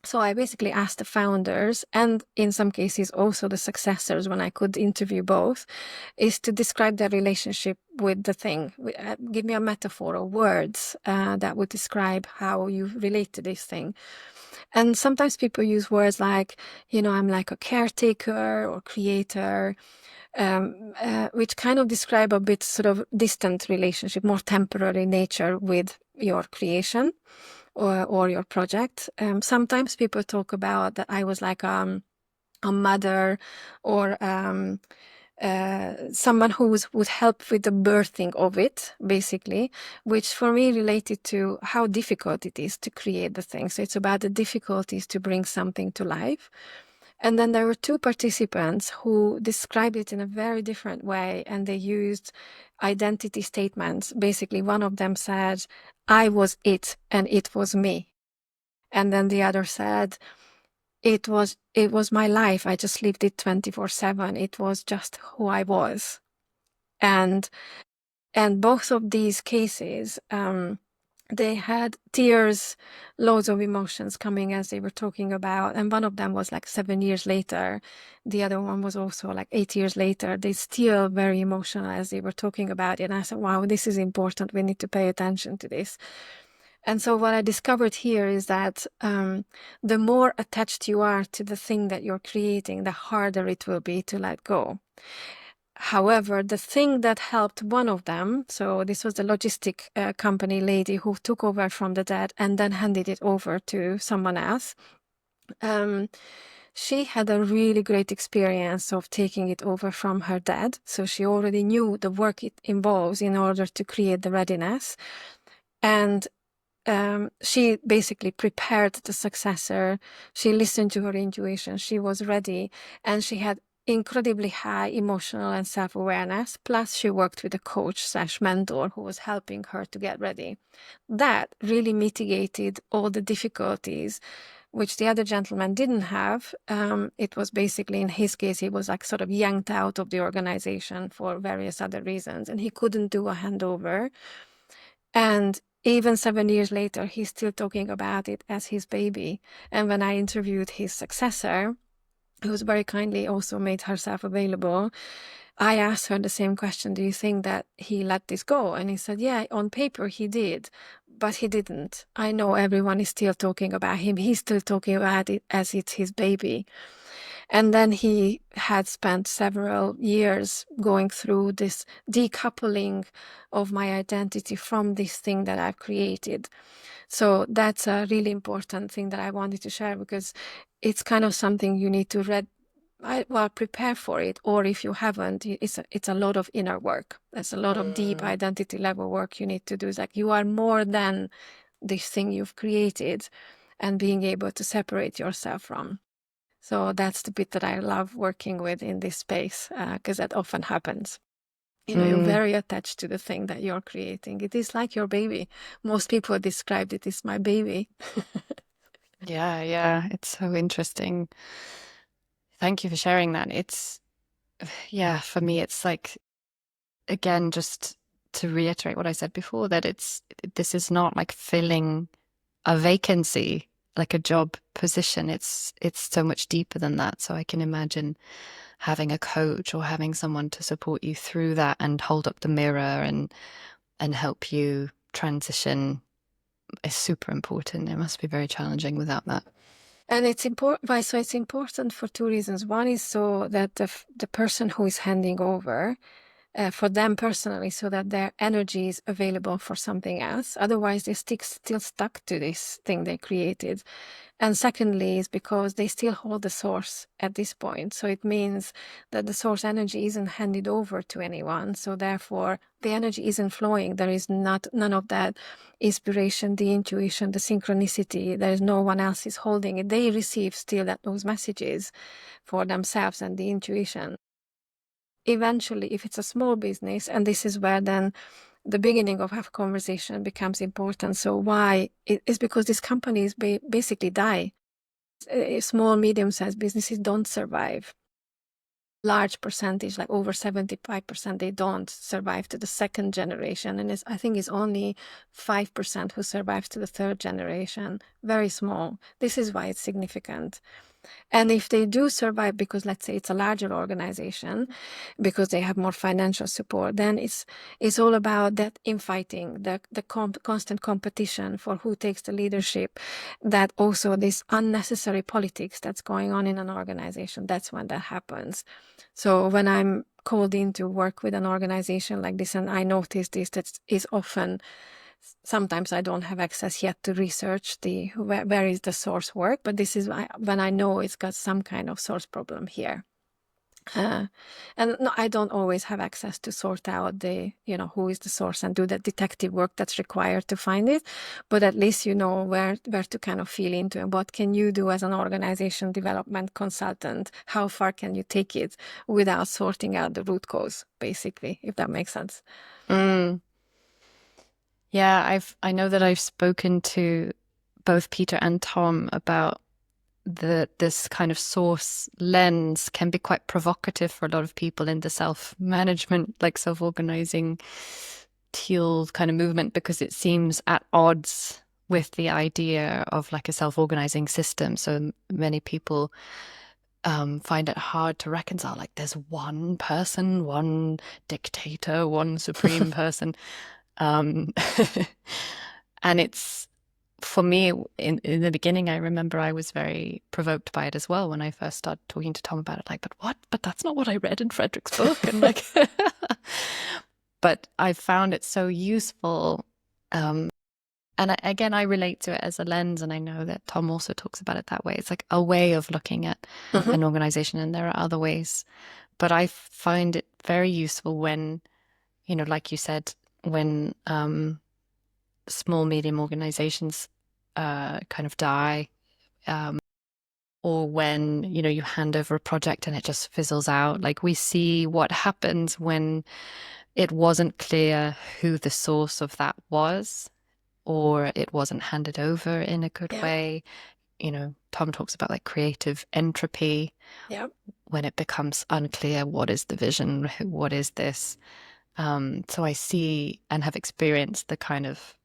so I basically asked the founders, and in some cases also the successors, when I could interview both, is to describe their relationship with the thing. Give me a metaphor or words that would describe how you relate to this thing. And sometimes people use words like, I'm like a caretaker or creator, which kind of describe a bit sort of distant relationship, more temporary nature with your creation or your project. Sometimes people talk about that I was like a mother or someone who would help with the birthing of it, basically, which for me related to how difficult it is to create the thing. So it's about the difficulties to bring something to life. And then there were two participants who described it in a very different way, and they used identity statements. Basically, one of them said, I was it and it was me. And then the other said, it was my life. I just lived it 24/7. It was just who I was. And both of these cases, they had tears, loads of emotions coming as they were talking about. And one of them was like 7 years later. The other one was also like 8 years later. They still very emotional as they were talking about it. And I said, wow, this is important. We need to pay attention to this. And so what I discovered here is that the more attached you are to the thing that you're creating, the harder it will be to let go. However, the thing that helped one of them, so this was the logistic company lady who took over from the dad and then handed it over to someone else. She had a really great experience of taking it over from her dad. So she already knew the work it involves in order to create the readiness. And she basically prepared the successor. She listened to her intuition. She was ready, and she had incredibly high emotional and self-awareness. Plus, she worked with a coach/mentor who was helping her to get ready. That really mitigated all the difficulties, which the other gentleman didn't have. It was basically, in his case, he was like sort of yanked out of the organization for various other reasons, and he couldn't do a handover. And even 7 years later, he's still talking about it as his baby. And when I interviewed his successor, who's very kindly also made herself available, I asked her the same question. Do you think that he let this go? And he said, yeah, on paper he did, but he didn't. I know everyone is still talking about him. He's still talking about it as it's his baby. And then he had spent several years going through this decoupling of my identity from this thing that I've created. So that's a really important thing that I wanted to share, because it's kind of something you need to prepare for it, or if you haven't, it's a lot of inner work. There's a lot of deep identity level work you need to do. It's like you are more than this thing you've created, and being able to separate yourself from. So that's the bit that I love working with in this space, because that often happens. You're very attached to the thing that you're creating. It is like your baby. Most people described it as my baby. Yeah. It's so interesting. Thank you for sharing that. For me, it's like, again, just to reiterate what I said before, that this is not like filling a vacancy, like a job position. It's so much deeper than that. So I can imagine having a coach or having someone to support you through that and hold up the mirror and help you transition is super important. It must be very challenging without that. And it's important. So it's important for two reasons. One is so that the person who is handing over, for them personally, so that their energy is available for something else. Otherwise, they still stuck to this thing they created. And secondly, is because they still hold the source at this point. So it means that the source energy isn't handed over to anyone. So therefore, the energy isn't flowing. There is none of that inspiration, the intuition, the synchronicity. There is no one else is holding it. They receive still those messages for themselves and the intuition. Eventually, if it's a small business, and this is where then the beginning of our conversation becomes important. So why? It's because these companies basically die. Small, medium-sized businesses don't survive. Large percentage, like over 75%, they don't survive to the second generation. And I think it's only 5% who survive to the third generation. Very small. This is why it's significant. And if they do survive, because let's say it's a larger organization, because they have more financial support, then it's all about that infighting, the constant competition for who takes the leadership, that also this unnecessary politics that's going on in an organization. That's when that happens. So when I'm called in to work with an organization like this, and I notice this, that is often, sometimes I don't have access yet to research where is the source work, but this is when I know it's got some kind of source problem here. Uh, and no, I don't always have access to sort out the, who is the source and do the detective work that's required to find it. But at least you know where to kind of feel into, and what can you do as an organization development consultant? How far can you take it without sorting out the root cause, basically, if that makes sense. Mm. Yeah, I know that I've spoken to both Peter and Tom about this kind of source lens can be quite provocative for a lot of people in the self-management, like self-organizing teal kind of movement, because it seems at odds with the idea of like a self-organizing system. So many people find it hard to reconcile. Like there's one person, one dictator, one supreme person. Um, and it's, for me, in the beginning, I remember I was very provoked by it as well when I first started talking to Tom about it. Like, but what? But that's not what I read in Frederick's book. And like, but I found it so useful. And again, I relate to it as a lens, and I know that Tom also talks about it that way. It's like a way of looking at Mhm. an organization, and there are other ways. But I find it very useful when, like you said, when small, medium organizations kind of die, or when, you hand over a project and it just fizzles out. Like we see what happens when it wasn't clear who the source of that was, or it wasn't handed over in a good Yeah. way. Tom talks about like creative entropy, Yeah. when it becomes unclear what is the vision, what is this. So I see and have experienced the kind of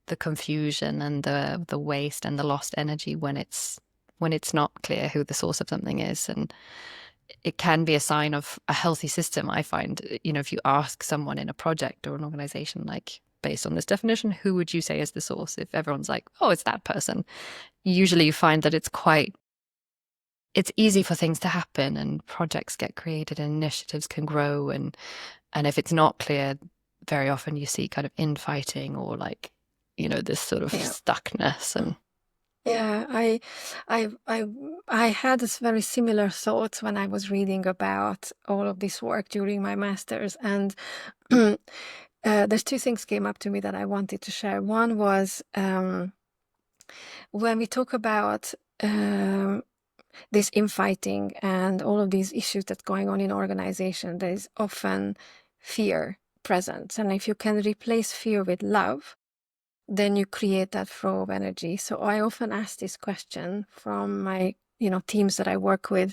the confusion and the waste and the lost energy when it's not clear who the source of something is. And it can be a sign of a healthy system, I find. If you ask someone in a project or an organization, like, based on this definition, who would you say is the source? If everyone's like, oh, it's that person, usually you find that it's easy for things to happen and projects get created and initiatives can grow. And if it's not clear, very often you see kind of infighting, or like, this sort of Yeah. stuckness. And Yeah, I had this very similar thoughts when I was reading about all of this work during my master's, and there's two things came up to me that I wanted to share. One was when we talk about this infighting and all of these issues that's going on in organization, there is often fear present, and if you can replace fear with love, then you create that flow of energy. So I often ask this question from my, teams that I work with.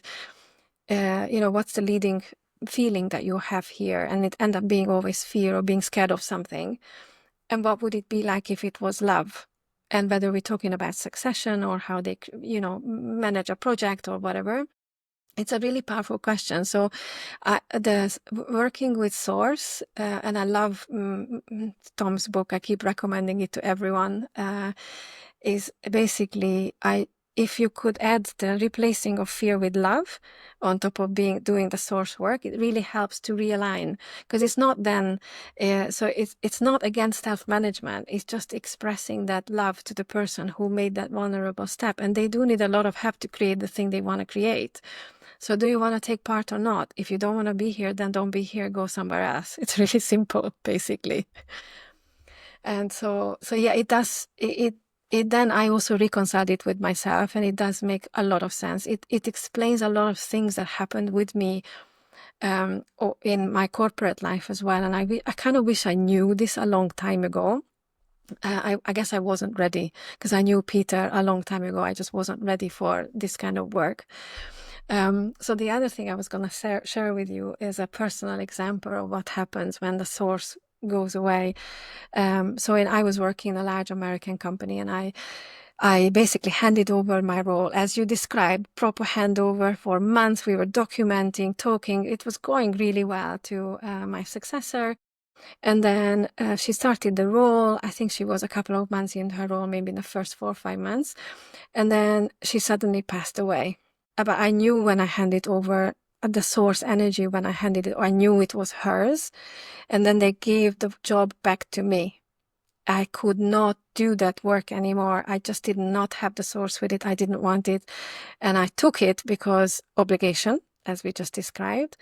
What's the leading feeling that you have here? And it end up being always fear or being scared of something. And what would it be like if it was love? And whether we're talking about succession or how they, manage a project or whatever. It's a really powerful question. So, the working with source, and I love Tom's book. I keep recommending it to everyone. Is basically if you could add the replacing of fear with love on top of doing the source work, it really helps to realign, because it's not then. So it's not against self-management. It's just expressing that love to the person who made that vulnerable step, and they do need a lot of help to create the thing they want to create. So do you want to take part or not? If you don't want to be here, then don't be here, go somewhere else. It's really simple, basically. And so yeah, it does, it then I also reconciled it with myself, and it does make a lot of sense. It explains a lot of things that happened with me in my corporate life as well. And I kind of wish I knew this a long time ago. I guess I wasn't ready, because I knew Peter a long time ago. I just wasn't ready for this kind of work. So the other thing I was going to share with you is a personal example of what happens when the source goes away. So I was working in a large American company, and I basically handed over my role, as you described, proper handover. For months. We were documenting, talking. It was going really well to my successor. And then she started the role. I think she was a couple of months in her role, maybe in the first 4 or 5 months. And then she suddenly passed away. But I knew when I handed over the source energy, when I handed it, I knew it was hers. And then they gave the job back to me. I could not do that work anymore. I just did not have the source with it. I didn't want it. And I took it because obligation. as we just described.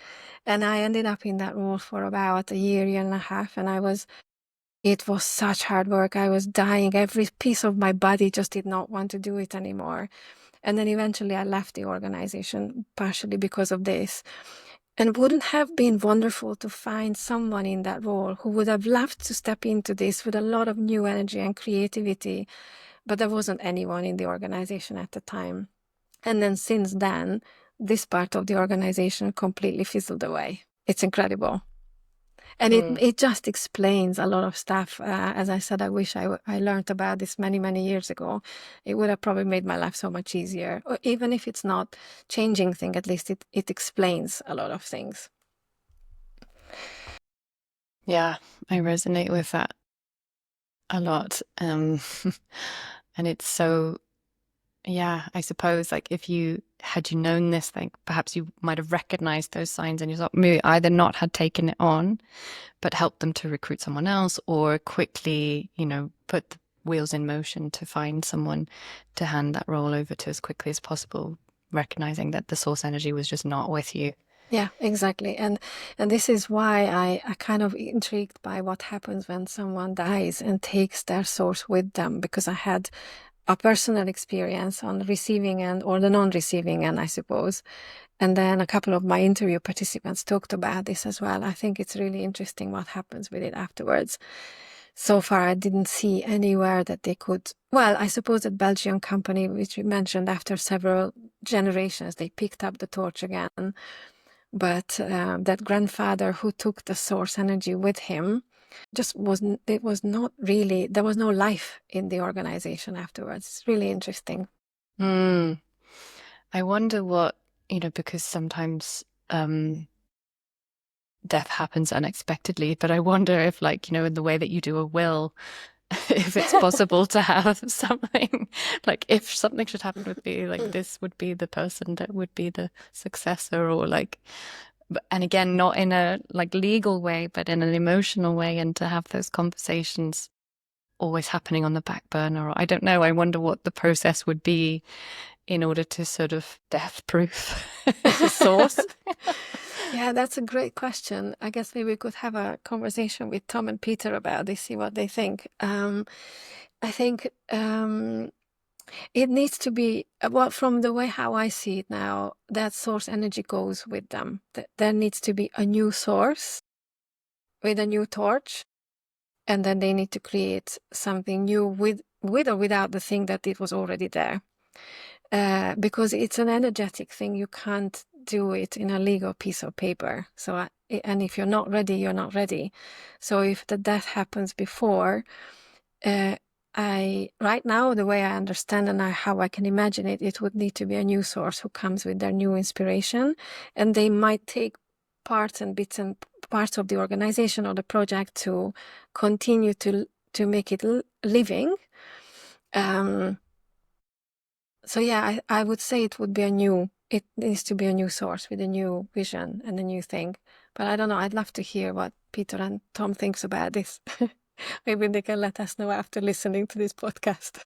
And I ended up in that role for about a year and a half. And it was such hard work. I was dying. Every piece of my body just did not want to do it anymore. And then eventually I left the organization, partially because of this. And wouldn't have been wonderful to find someone in that role who would have loved to step into this with a lot of new energy and creativity, but there wasn't anyone in the organization at the time. And then since then, this part of the organization completely fizzled away. It's incredible. And it just explains a lot of stuff. As I said, I wish I learned about this many, many years ago. It would have probably made my life so much easier. Or even if it's not changing things, at least it explains a lot of things. Yeah, I resonate with that a lot. And it's so, yeah, I suppose like if you known this, like perhaps you might have recognized those signs and you thought maybe either not had taken it on, but helped them to recruit someone else, or quickly, put the wheels in motion to find someone to hand that role over to as quickly as possible, recognizing that the source energy was just not with you. Yeah, exactly. And this is why I kind of intrigued by what happens when someone dies and takes their source with them, because I had a personal experience on the receiving end, or the non-receiving end, I suppose. And then a couple of my interview participants talked about this as well. I think it's really interesting what happens with it afterwards. So far, I didn't see anywhere that they could. Well, I suppose that Belgian company, which we mentioned, after several generations, they picked up the torch again. But that grandfather who took the source energy with him just wasn't, it was not really, there was no life in the organization afterwards. It's really interesting. I wonder what, because sometimes death happens unexpectedly, but I wonder if, like, in the way that you do a will, if it's possible to have something like, if something should happen with me, like this would be the person that would be the successor, or like, and again, not in a like legal way, but in an emotional way, and to have those conversations always happening on the back burner. Or I don't know, I wonder what the process would be in order to sort of death-proof the source. Yeah, that's a great question. I guess maybe we could have a conversation with Tom and Peter about this, see what they think. I think it needs to be, well, from the way how I see it now, that source energy goes with them. There needs to be a new source with a new torch, and then they need to create something new with or without the thing that it was already there. Because it's an energetic thing. You can't do it in a legal piece of paper. So, and if you're not ready, you're not ready. So if the death happens before, right now, the way I understand and how I can imagine it, it would need to be a new source who comes with their new inspiration, and they might take parts and bits and parts of the organization or the project to continue to make it living. So yeah, I would say it would be it needs to be a new source with a new vision and a new thing. But I don't know, I'd love to hear what Peter and Tom thinks about this. Maybe they can let us know after listening to this podcast.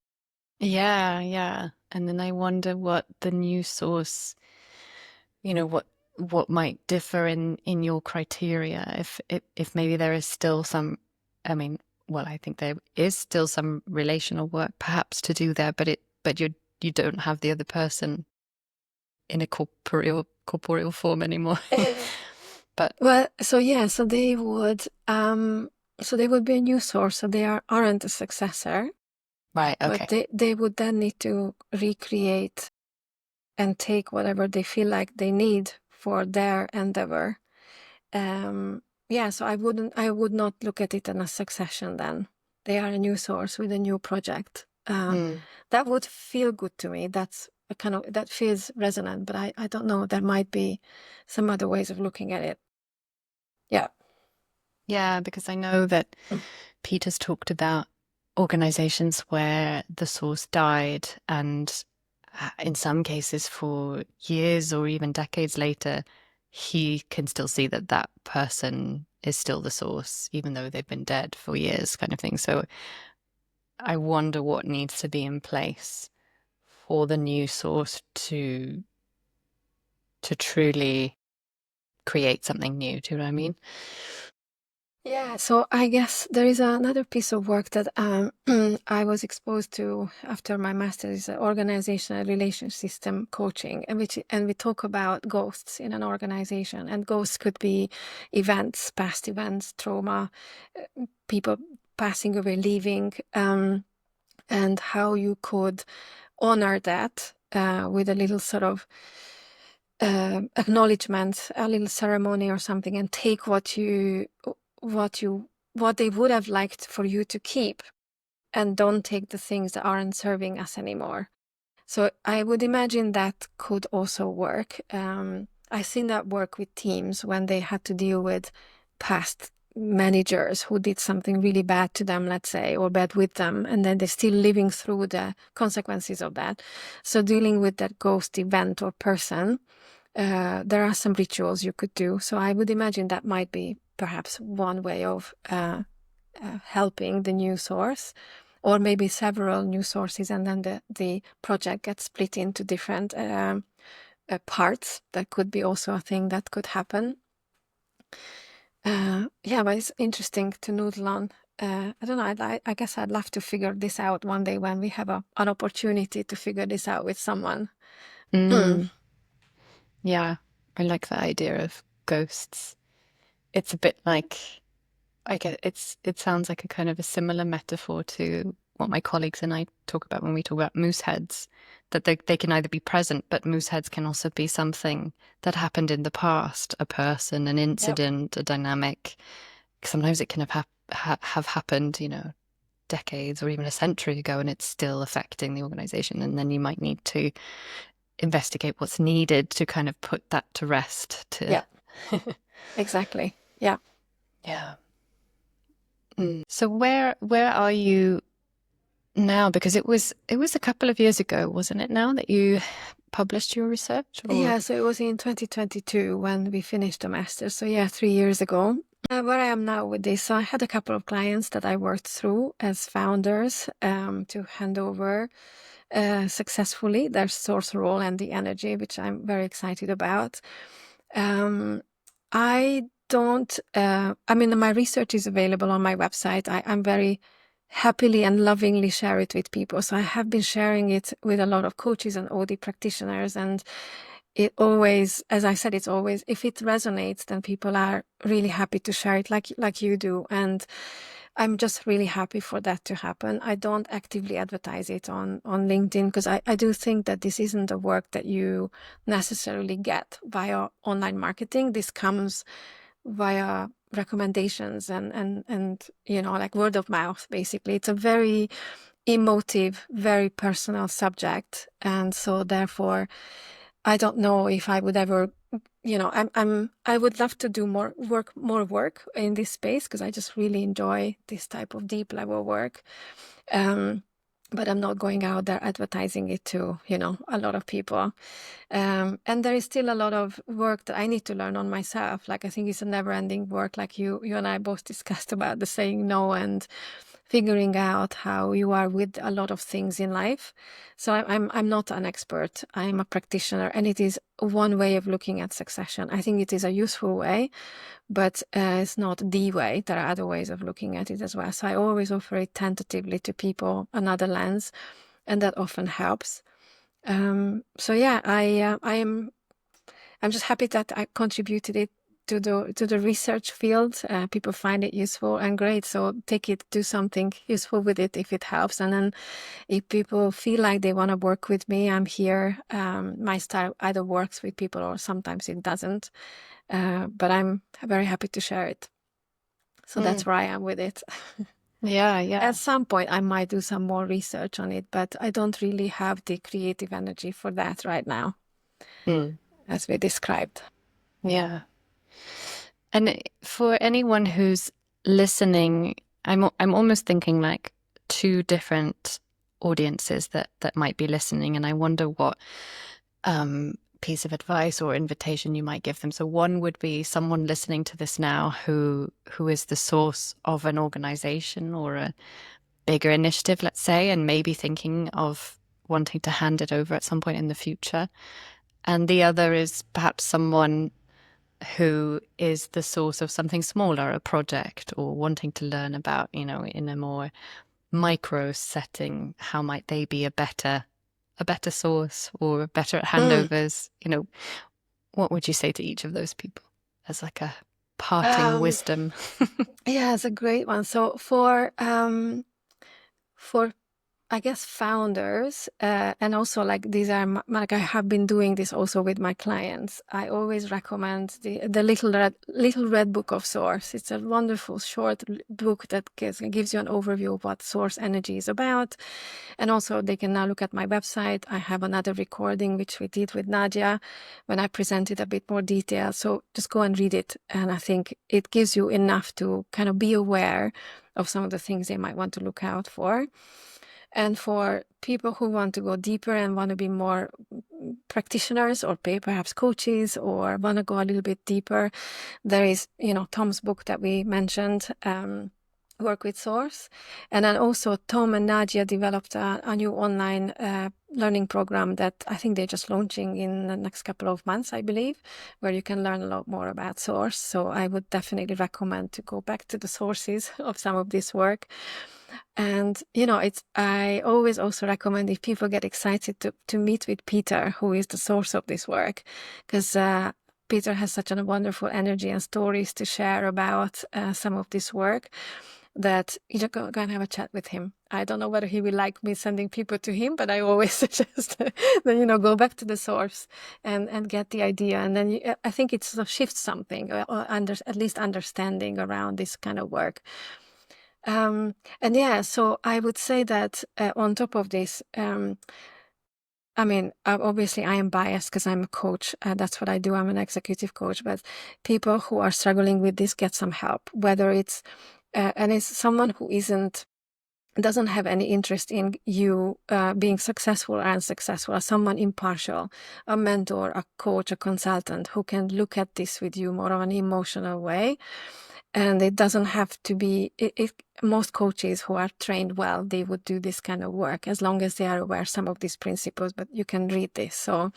Yeah. And then I wonder what the new source, what might differ in your criteria, if maybe there is still some, I mean, well, I think there is still some relational work perhaps to do there, but you don't have the other person in a corporeal form anymore. But well, so yeah, so they would be a new source, so they aren't a successor. right, okay. But they would then need to recreate and take whatever they feel like they need for their endeavor. Yeah, so I would not look at it in a succession then. They are a new source with a new project. That would feel good to me. That's that feels resonant, but I don't know. There might be some other ways of looking at it. Yeah. Yeah, because I know that Peter's talked about organizations where the source died, and in some cases for years or even decades later, he can still see that that person is still the source, even though they've been dead for years, kind of thing. So I wonder what needs to be in place for the new source to to truly create something new. Do you know what I mean? Yeah, so I guess there is another piece of work that I was exposed to after my master's, organizational relation system coaching, and we talk about ghosts in an organization, and ghosts could be events, past events, trauma, people passing away, leaving, and how you could honor that with a little sort of acknowledgement, a little ceremony or something, and take what they would have liked for you to keep, and don't take the things that aren't serving us anymore. So I would imagine that could also work. I've seen that work with teams when they had to deal with past managers who did something really bad to them, let's say, or bad with them, and then they're still living through the consequences of that. So dealing with that ghost event or person, there are some rituals you could do. So I would imagine that might be perhaps one way of helping the new source, or maybe several new sources, and then the project gets split into different parts. That could be also a thing that could happen. Yeah, but it's interesting to noodle on. I don't know. I guess I'd love to figure this out one day when we have an opportunity to figure this out with someone. Yeah, I like the idea of ghosts. It's a bit like, I get it sounds like a kind of a similar metaphor to what my colleagues and I talk about when we talk about moose heads, that they can either be present, but moose heads can also be something that happened in the past, a person, an Yep. incident, a dynamic. Sometimes it can have happened, decades or even a century ago, and it's still affecting the organization. And then you might need to investigate what's needed to kind of put that to rest. Yeah. Exactly. Yeah. Yeah. So where are you now? Because it was a couple of years ago, wasn't it now, that you published your research? Or Yeah, so it was in 2022 when we finished the master. So yeah, 3 years ago. Where I am now with this, so I had a couple of clients that I worked through as founders to hand over successfully their source role and the energy, which I'm very excited about. I don't, I mean, my research is available on my website. I'm very happily and lovingly share it with people. So I have been sharing it with a lot of coaches and OD practitioners, and it always, as I said, it's always, if it resonates, then people are really happy to share it like you do. And I'm just really happy for that to happen. I don't actively advertise it on LinkedIn because I do think that this isn't the work that you necessarily get via online marketing. This comes via recommendations and like word of mouth, basically. It's a very emotive, very personal subject. And so therefore, I don't know if I would ever, I would love to do more work in this space because I just really enjoy this type of deep level work. But I'm not going out there advertising it to, a lot of people. And there is still a lot of work that I need to learn on myself. Like, I think it's a never ending work, like you and I both discussed about the saying no and figuring out how you are with a lot of things in life. So I'm not an expert. I'm a practitioner, and it is one way of looking at succession. I think it is a useful way, but it's not the way. There are other ways of looking at it as well. So I always offer it tentatively to people, another lens, and that often helps. So yeah, I'm just happy that I contributed it to the research field. People find it useful and great. So take it, do something useful with it if it helps. And then if people feel like they want to work with me, I'm here. My style either works with people or sometimes it doesn't. But I'm very happy to share it. So that's where I am with it. yeah, At some point, I might do some more research on it, but I don't really have the creative energy for that right now, as we described. yeah. And for anyone who's listening, I'm almost thinking like two different audiences that might be listening, and I wonder what piece of advice or invitation you might give them. So one would be someone listening to this now who is the source of an organization or a bigger initiative, let's say, and maybe thinking of wanting to hand it over at some point in the future. And the other is perhaps someone who is the source of something smaller, a project, or wanting to learn about, in a more micro setting, how might they be a better source or better at Mm. handovers? What would you say to each of those people as like a parting Um, wisdom? yeah, it's a great one. So for I guess founders, and also like these are like I have been doing this also with my clients. I always recommend the little red book of Source. It's a wonderful short book that gives you an overview of what Source energy is about, and also they can now look at my website. I have another recording which we did with Nadia when I presented a bit more detail. So just go and read it, and I think it gives you enough to kind of be aware of some of the things they might want to look out for. And for people who want to go deeper and want to be more practitioners or perhaps coaches or want to go a little bit deeper, there is, Tom's book that we mentioned, Work with Source. And then also Tom and Nadia developed a new online learning program that I think they're just launching in the next couple of months, I believe, where you can learn a lot more about Source. So I would definitely recommend to go back to the sources of some of this work. And I always also recommend, if people get excited, to meet with Peter, who is the source of this work, because Peter has such a wonderful energy and stories to share about some of this work, that you just go and have a chat with him. I don't know whether he will like me sending people to him, but I always suggest that, go back to the source and get the idea. And then I think it sort of shifts something, or at least understanding around this kind of work. And yeah, so I would say that on top of this, I mean, obviously I am biased because I'm a coach. That's what I do. I'm an executive coach. But people who are struggling with this, get some help, whether it's, and it's someone who doesn't have any interest in you being successful or unsuccessful, or someone impartial, a mentor, a coach, a consultant who can look at this with you more of an emotional way. And it doesn't have to be, most coaches who are trained well, they would do this kind of work as long as they are aware some of these principles, but you can read this. So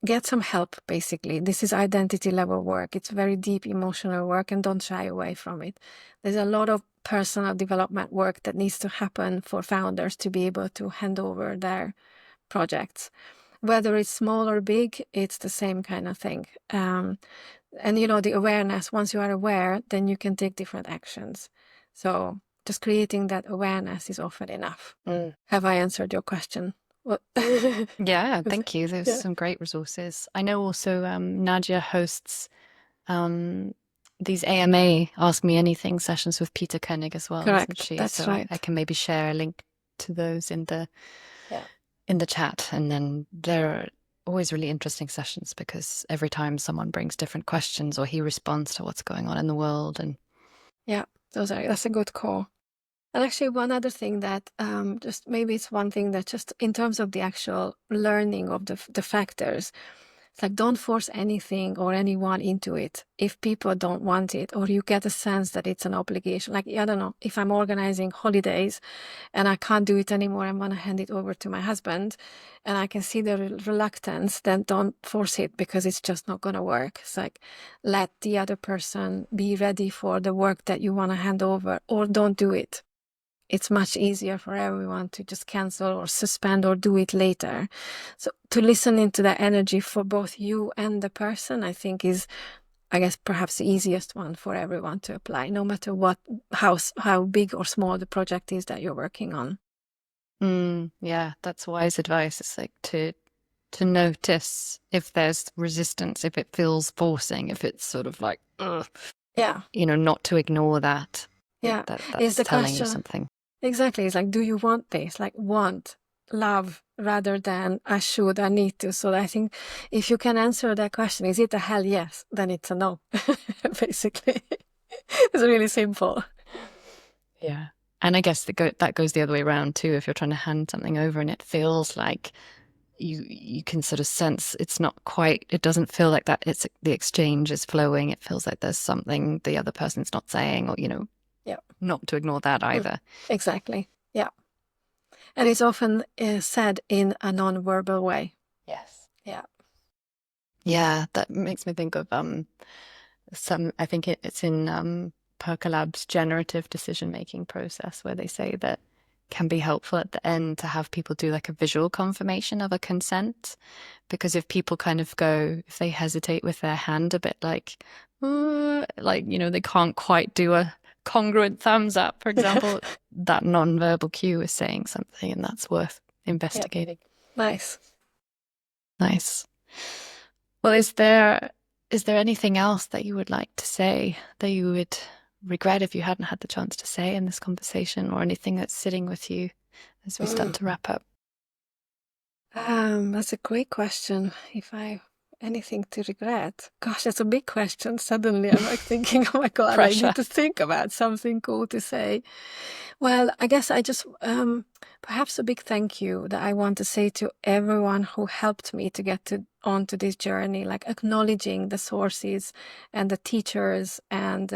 get some help, basically. This is identity level work. It's very deep emotional work, and don't shy away from it. There's a lot of personal development work that needs to happen for founders to be able to hand over their projects. Whether it's small or big, it's the same kind of thing. And the awareness, once you are aware, then you can take different actions. So just creating that awareness is often enough. Have I answered your question? Yeah, thank you. There's Yeah. some great resources. I know also Nadia hosts these AMA Ask Me Anything sessions with Peter Koenig as well, doesn't Correct. she? That's So right. I can maybe share a link to those in the Yeah. chat. And then there are always really interesting sessions because every time someone brings different questions or he responds to what's going on in the world. And yeah, that's a good call. And actually, one other thing that just maybe it's one thing that just in terms of the actual learning of the factors, it's like, don't force anything or anyone into it if people don't want it, or you get a sense that it's an obligation. Like, I don't know, if I'm organizing holidays and I can't do it anymore, I want to hand it over to my husband, and I can see the reluctance, then don't force it, because it's just not going to work. It's like, let the other person be ready for the work that you want to hand over, or don't do it. It's much easier for everyone to just cancel or suspend or do it later. So to listen into that energy for both you and the person, I think is, I guess, perhaps the easiest one for everyone to apply, no matter how big or small the project is that you're working on. Yeah, that's wise advice. It's like to notice if there's resistance, if it feels forcing, if it's sort of like, ugh, Yeah. not to ignore that. Yeah. Is That's the telling you question something. exactly? It's like, do you want this? Like, want, love, rather than I should, I need to. So I think if you can answer that question, is it a hell yes? Then it's a no. Basically, it's really simple. Yeah. And I guess that goes the other way around too. If you're trying to hand something over and it feels like you can sort of sense it's not quite, it doesn't feel like that it's the exchange is flowing. It feels like there's something the other person's not saying, or, Yeah. not to ignore that either. Exactly. Yeah. And it's often said in a non-verbal way. Yes. Yeah. Yeah, that makes me think of I think it's in Percolab's generative decision making process where they say that can be helpful at the end to have people do like a visual confirmation of a consent. Because if people kind of go, if they hesitate with their hand a bit like, they can't quite do a congruent thumbs up, for example, that non-verbal cue is saying something, and that's worth Yeah. investigating. Nice. Nice. Well, is there anything else that you would like to say that you would regret if you hadn't had the chance to say in this conversation, or anything that's sitting with you as we start Mm. to wrap up? That's a great question. If I anything to regret, gosh, that's a big question. Suddenly, I'm like thinking, oh my God, I Pressure. need to think about something cool to say. Well, I guess I just perhaps a big thank you that I want to say to everyone who helped me to get onto this journey, like acknowledging the sources and the teachers and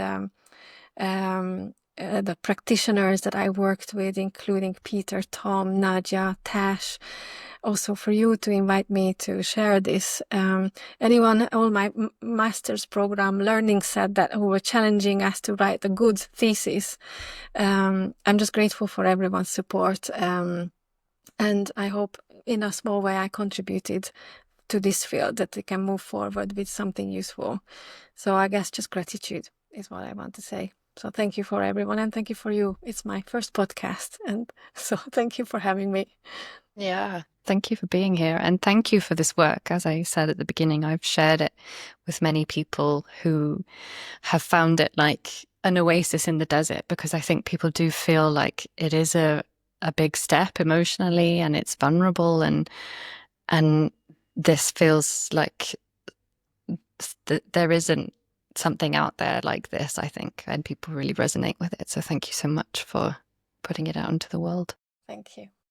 the practitioners that I worked with, including Peter, Tom, Nadia, Tash. Also for you to invite me to share this. All my master's program learning said that who were challenging us to write a good thesis. I'm just grateful for everyone's support. And I hope in a small way I contributed to this field, that we can move forward with something useful. So I guess just gratitude is what I want to say. So thank you for everyone, and thank you for you. It's my first podcast, and so thank you for having me. Yeah. Thank you for being here. And thank you for this work. As I said at the beginning, I've shared it with many people who have found it like an oasis in the desert, because I think people do feel like it is a big step emotionally, and it's vulnerable, and this feels like there isn't something out there like this, I think, and people really resonate with it. So thank you so much for putting it out into the world. Thank you.